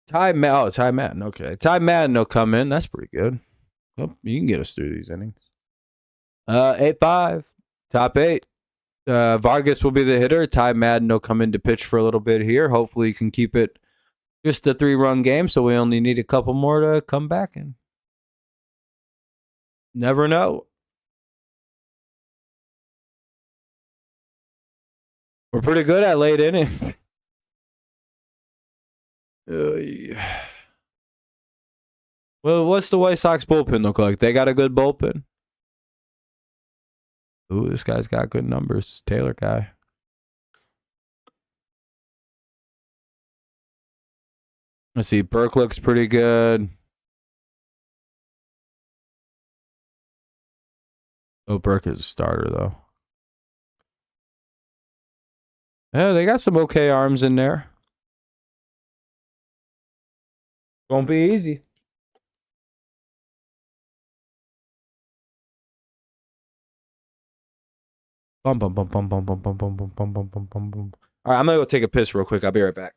Ty Madden. Okay. Ty Madden will come in. That's pretty good. Oh, you can get us through these innings. 8-5. Top 8. Vargas will be the hitter. Ty Madden will come in to pitch for a little bit here. Hopefully he can keep it just a 3-run game, so we only need a couple more to come back in. Never know. We're pretty good at late innings. Yeah. Well, what's the White Sox bullpen look like? They got a good bullpen. Ooh, this guy's got good numbers. Taylor guy. Let's see. Burke looks pretty good. Oh, Burke is a starter, though. Yeah, they got some okay arms in there. Won't be easy. Bum, bum, bum, bum, bum, bum, bum, bum, bum, bum, bum, bum, bum, bum. All right, I'm going to go take a piss real quick. I'll be right back.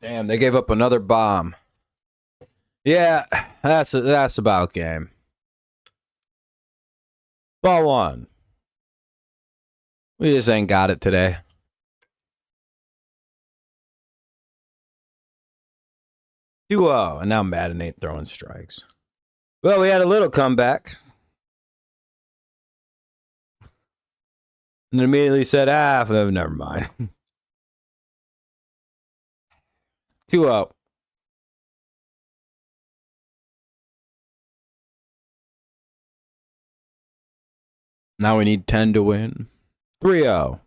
Damn, they gave up another bomb. Yeah, that's about game. Ball one. We just ain't got it today. 2-0, and now Madden ain't throwing strikes. Well, we had a little comeback. And immediately said, never mind. 2-0. Now we need 10 to win. 3-0.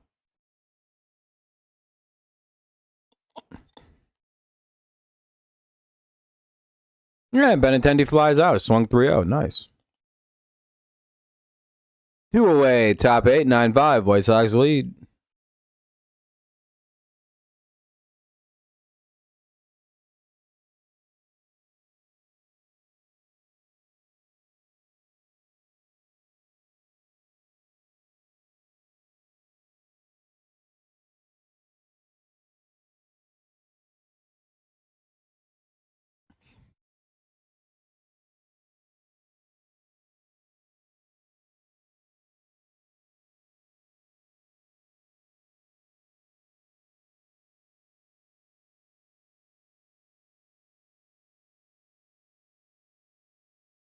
Yeah, Benintendi flies out. Swung 3-0. Nice. 2 away. Top 8, 9-5. White Sox lead.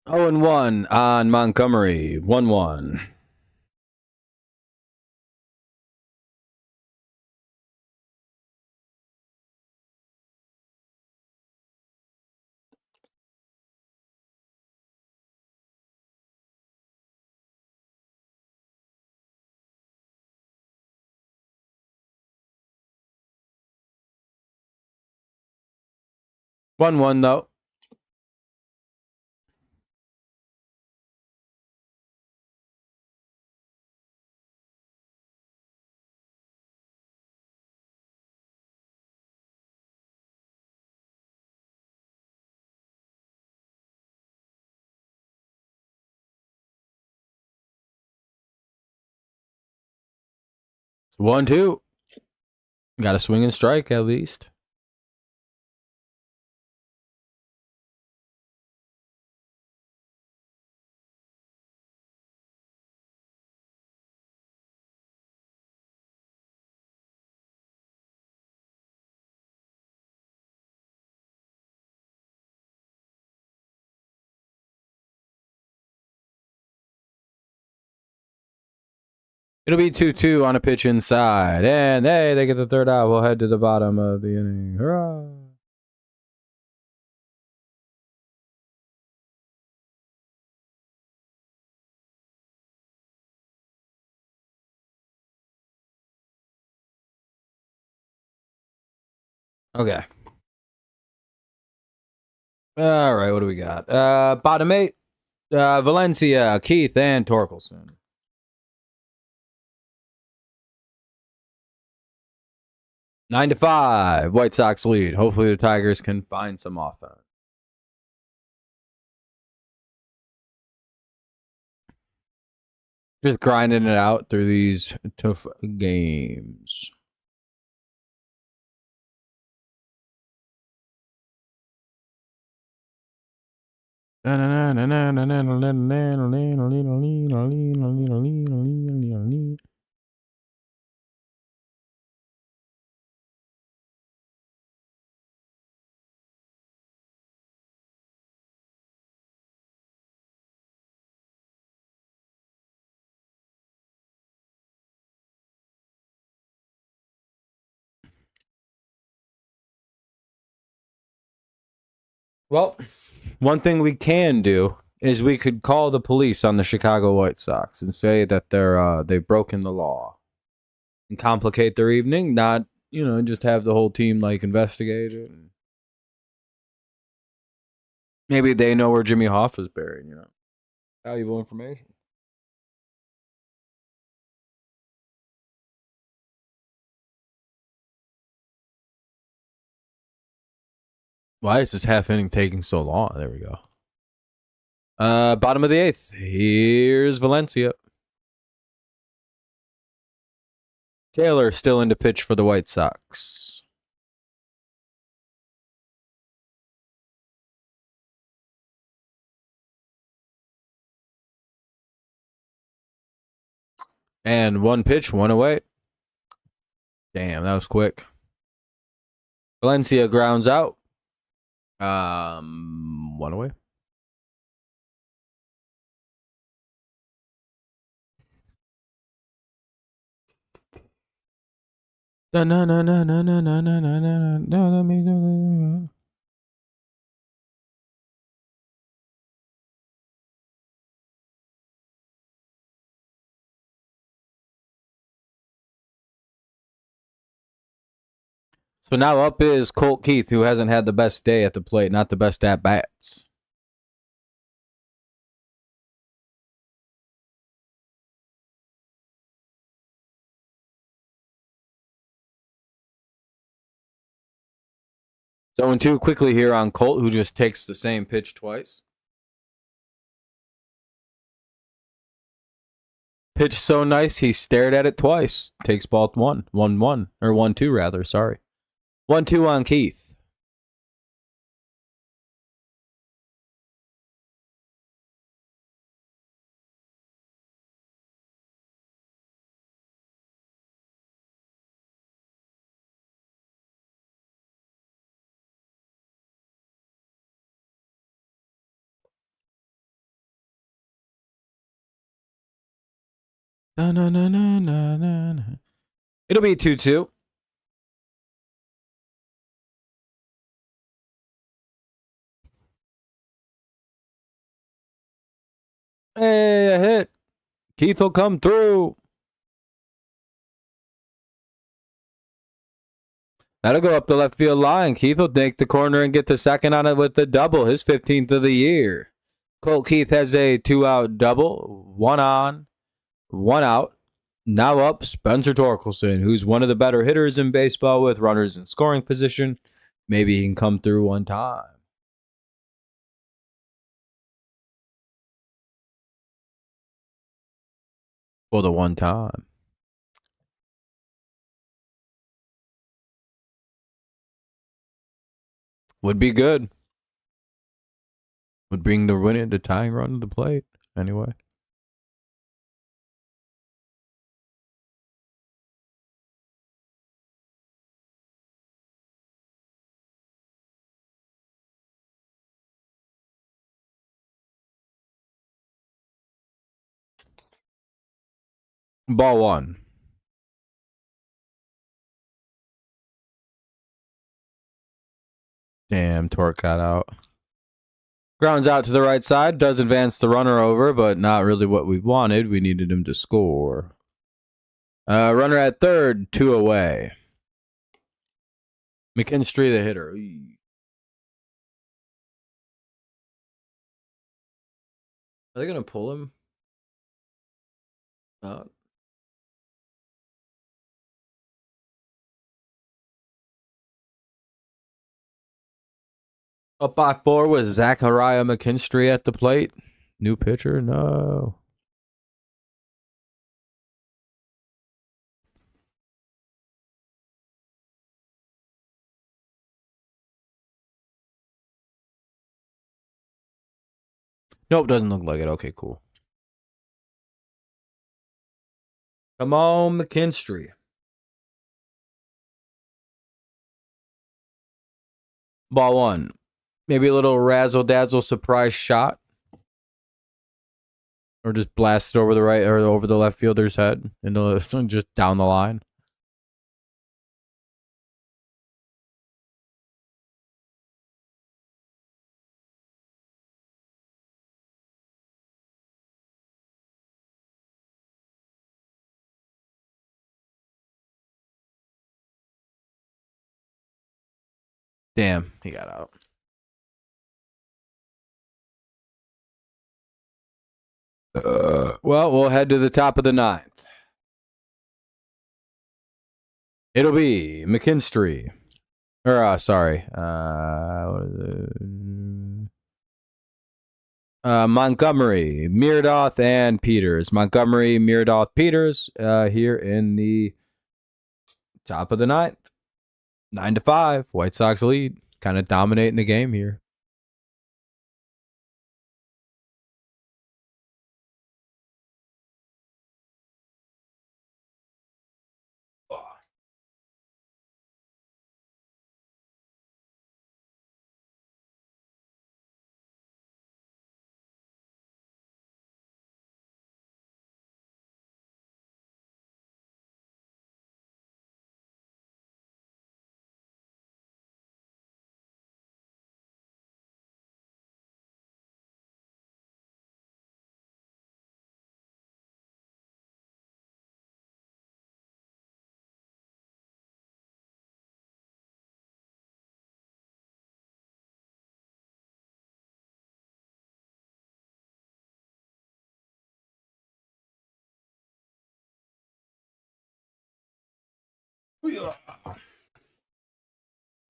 0-1 on Montgomery. 1-1. One though. It's 1-2. Got a swing and strike at least. It'll be 2-2 on a pitch inside. And hey, they get the third out. We'll head to the bottom of the inning. Hurrah. Okay. All right, what do we got? Bottom 8. Valencia, Keith, and Torkelson. 9-5. White Sox lead. Hopefully the Tigers can find some offense. Just grinding it out through these tough games. Well, one thing we can do is we could call the police on the Chicago White Sox and say that they've broken the law and complicate their evening, not, just have the whole team like investigate it. Maybe they know where Jimmy Hoff is buried, Valuable information. Why is this half inning taking so long? There we go. Bottom of the 8th. Here's Valencia. Taylor still in to pitch for the White Sox. And one pitch, one away. Damn, that was quick. Valencia grounds out. One away. So now up is Colt Keith, who hasn't had the best day at the plate, not the best at bats. So 0-2 quickly here on Colt, who just takes the same pitch twice. Pitch so nice, he stared at it twice. Takes ball 1-1. 1-1. Or 1-2, rather. Sorry. 1-2 on Keith. Na, na, na, na, na, na. It'll be 2-2. Hey, a hit. Keith will come through. That'll go up the left field line. Keith will take the corner and get the second on it with the double, his 15th of the year. Colt Keith has a 2-out double, 1 on, 1 out. Now up, Spencer Torkelson, who's one of the better hitters in baseball with runners in scoring position. Maybe he can come through one time. For the one time. Would be good. Would bring the winning, the tying run to the plate. Anyway. Ball 1. Damn, Torque got out. Grounds out to the right side. Does advance the runner over, but not really what we wanted. We needed him to score. Runner at third, 2 away. McKinstry, the hitter. Are they going to pull him? Up by 4 was Zachariah McKinstry at the plate. New pitcher? No. Nope, doesn't look like it. Okay, cool. Come on, McKinstry. Ball 1. Maybe a little razzle-dazzle surprise shot. Or just blast it over the right or over the left fielder's head and just down the line. Damn, he got out. Well, we'll head to the top of the 9th. It'll be McKinstry. Or, sorry. What is it? Montgomery, Meredith, and Peters. Montgomery, Meredith, Peters here in the top of the 9th. 9-5. White Sox lead. Kind of dominating the game here.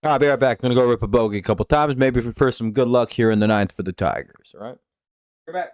I'll be right back. I'm going to go rip a bogey a couple times, maybe for some good luck here in the 9th for the Tigers. All right? We're back.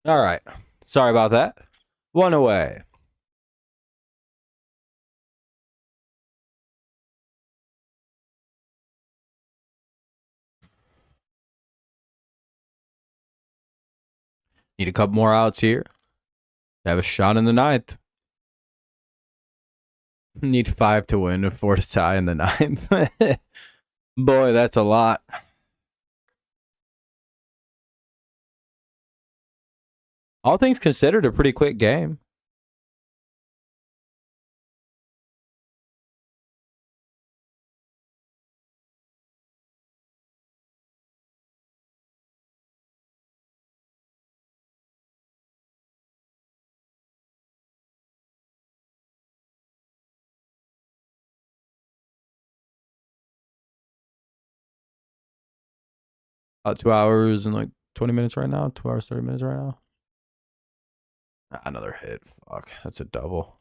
All right. Sorry about that. One away. Need a couple more outs here. Have a shot in the ninth. Need 5 to win, 4 to tie in the ninth. Boy, that's a lot. All things considered, a pretty quick game. About 2 hours and like 20 minutes right now. 2 hours, 30 minutes right now. Another hit. Fuck. That's a double.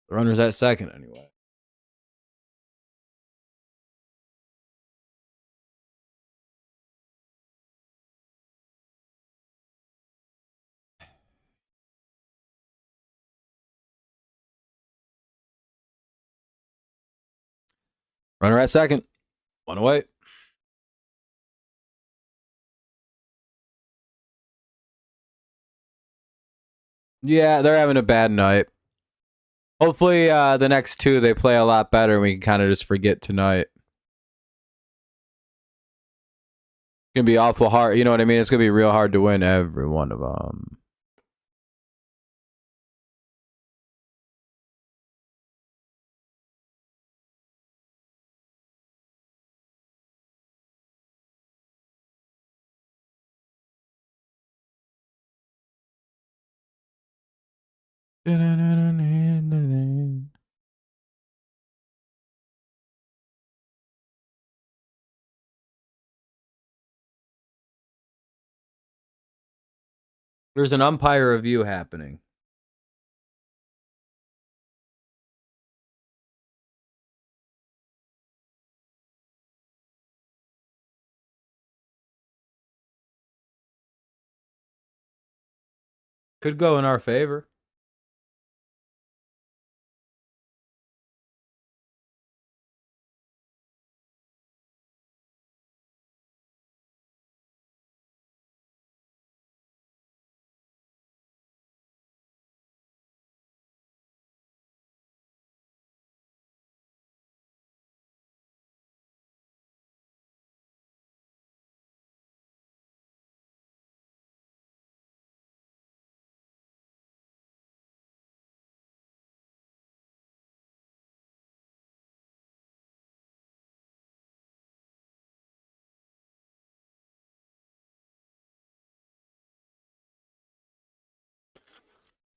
The runner's at second anyway. Runner at second. 1 away. Yeah, they're having a bad night. Hopefully, the next 2 they play a lot better and we can kind of just forget tonight. It's gonna be awful hard. You know what I mean? It's gonna be real hard to win every one of them. There's an umpire review happening. Could go in our favor.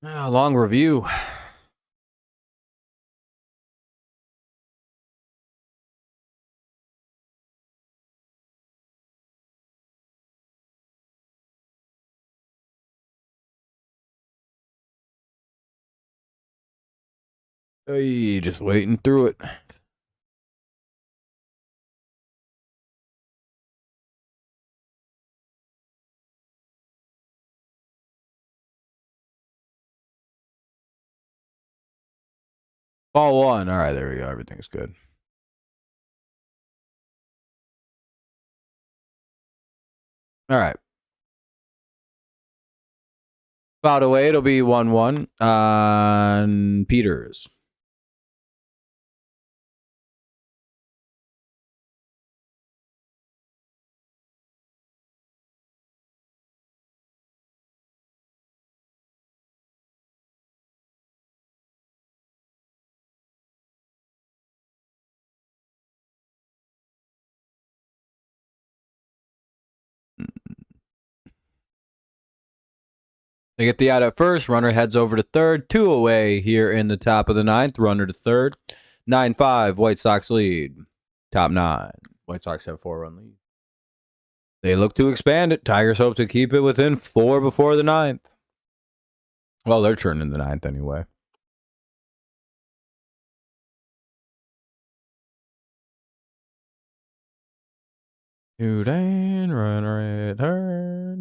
Long review. Hey, just waiting through it. Ball 1. All right, there we go. Everything's good. All right. About away, it'll be 1-1 on Peters. They get the out at first. Runner heads over to third. 2 away here in the top of the ninth. Runner to third. 9-5. White Sox lead. Top 9. White Sox have 4-run lead. They look to expand it. Tigers hope to keep it within 4 before the ninth. Well, they're turning the ninth anyway. Dude, and runner at third.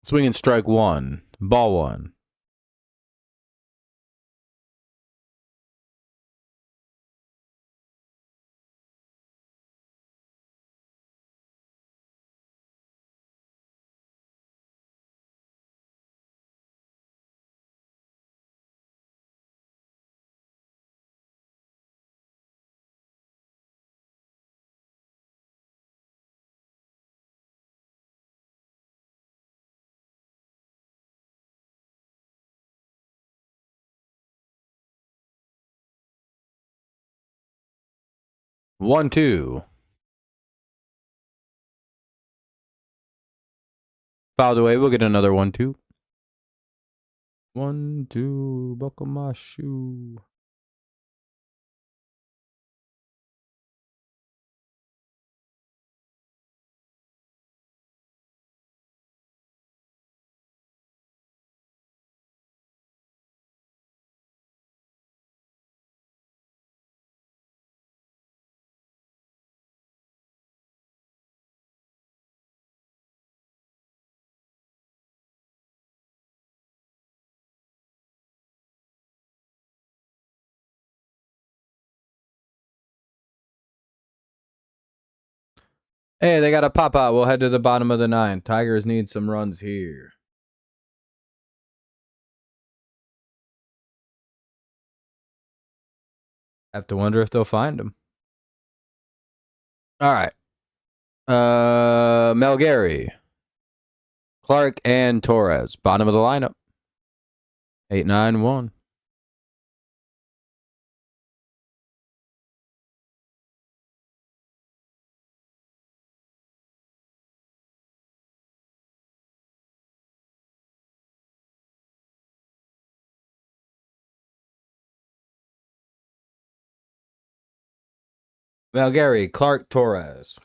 Swing and strike one. Ball one. One, two. Fouled away. We'll get another 1-2. 1-2. Buckle my shoe. Hey, they got a pop out. We'll head to the bottom of the 9. Tigers need some runs here. Have to wonder if they'll find him. All right. Melgary, Clark, and Torres. Bottom of the lineup. 8-9-1. Melgary, Clark, Torres.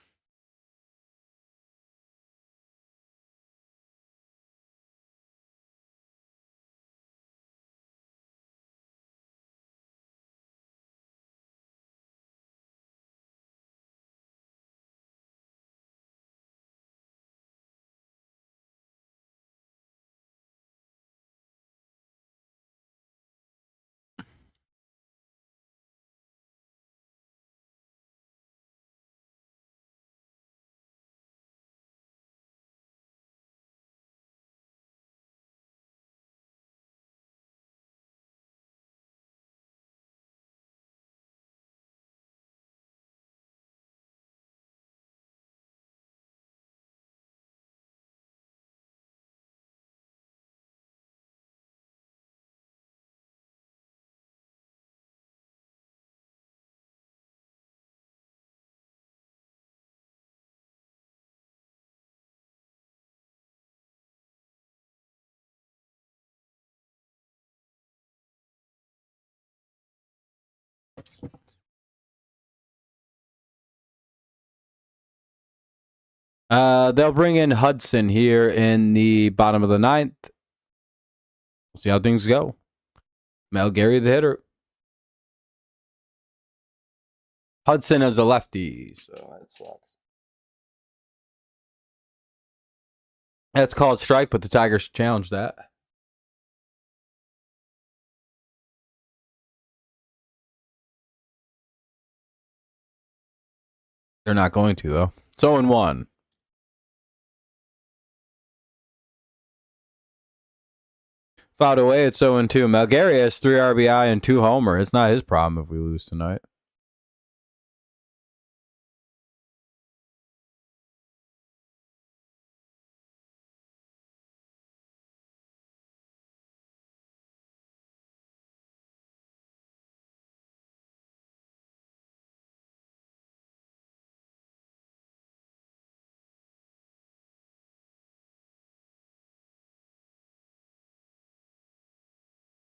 They'll bring in Hudson here in the bottom of the 9th. We'll see how things go. Melgary, the hitter. Hudson is a lefty, so that sucks. That's called strike, but the Tigers challenged that. They're not going to, though. It's 0-1. Fouled away, it's 0-2. Melgary has 3 RBI and 2 homer. It's not his problem if we lose tonight.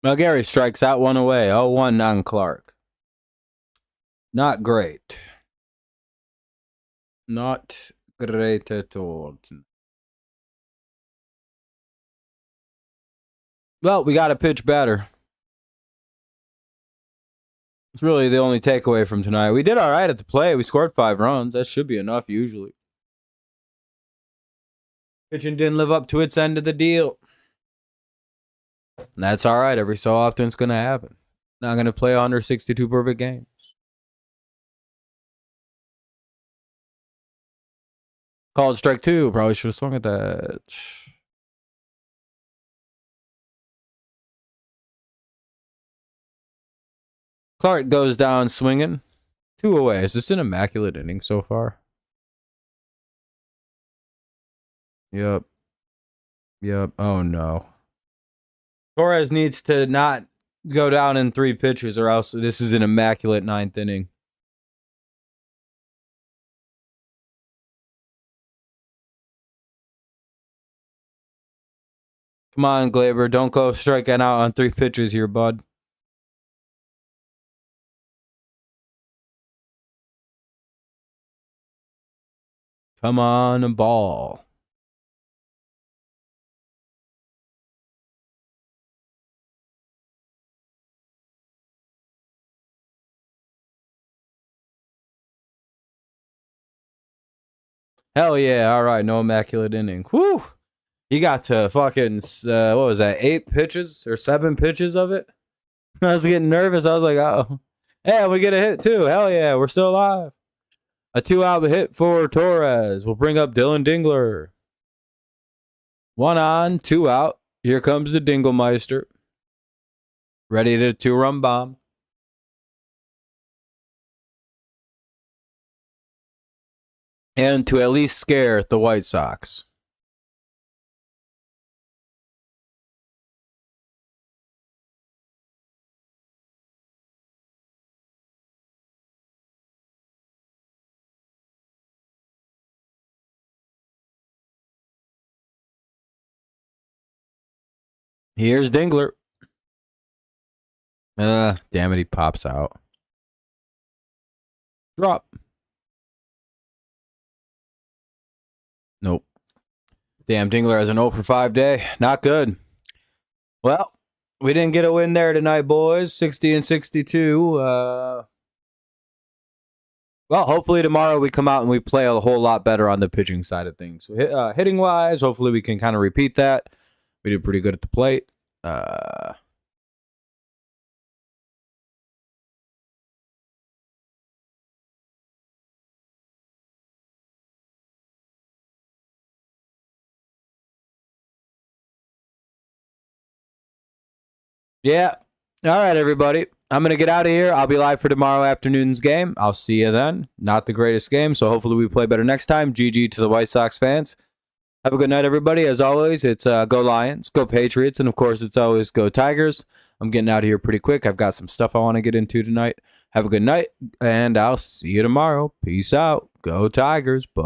Melgary strikes out 1 away. 0-1 on Clark. Not great. Not great at all. Well, we got to pitch better. It's really the only takeaway from tonight. We did all right at the plate. We scored 5 runs. That should be enough usually. Pitching didn't live up to its end of the deal. And that's all right. Every so often it's going to happen. Not going to play under 62 perfect games. Called strike 2. Probably should have swung at that. Clark goes down swinging. 2 away. Is this an immaculate inning so far? Yep. Oh, no. Torres needs to not go down in 3 pitches or else this is an immaculate 9th inning. Come on, Glaber. Don't go striking out on 3 pitches here, bud. Come on, a ball. Hell yeah. All right. No immaculate inning. Whew. He got to fucking, what was that, 8 pitches or 7 pitches of it? I was getting nervous. I was like, oh. Hey, we get a hit too. Hell yeah. We're still alive. A 2-out hit for Torres. We'll bring up Dylan Dingler. 1 on, 2 out. Here comes the Dingelmeister. Ready to 2-run bomb. And to at least scare the White Sox. Here's Dingler. Damn it, he pops out. Drop. Nope. Damn, Dingler has an 0 for 5 day. Not good. Well, we didn't get a win there tonight, boys. 60 and 62. Well, hopefully tomorrow we come out and we play a whole lot better on the pitching side of things. So, hitting-wise, hopefully we can kind of repeat that. We did pretty good at the plate. Yeah. All right, everybody. I'm going to get out of here. I'll be live for tomorrow afternoon's game. I'll see you then. Not the greatest game, so hopefully we play better next time. GG to the White Sox fans. Have a good night, everybody. As always, it's go Lions, go Patriots, and of course, it's always go Tigers. I'm getting out of here pretty quick. I've got some stuff I want to get into tonight. Have a good night, and I'll see you tomorrow. Peace out. Go Tigers. Bye.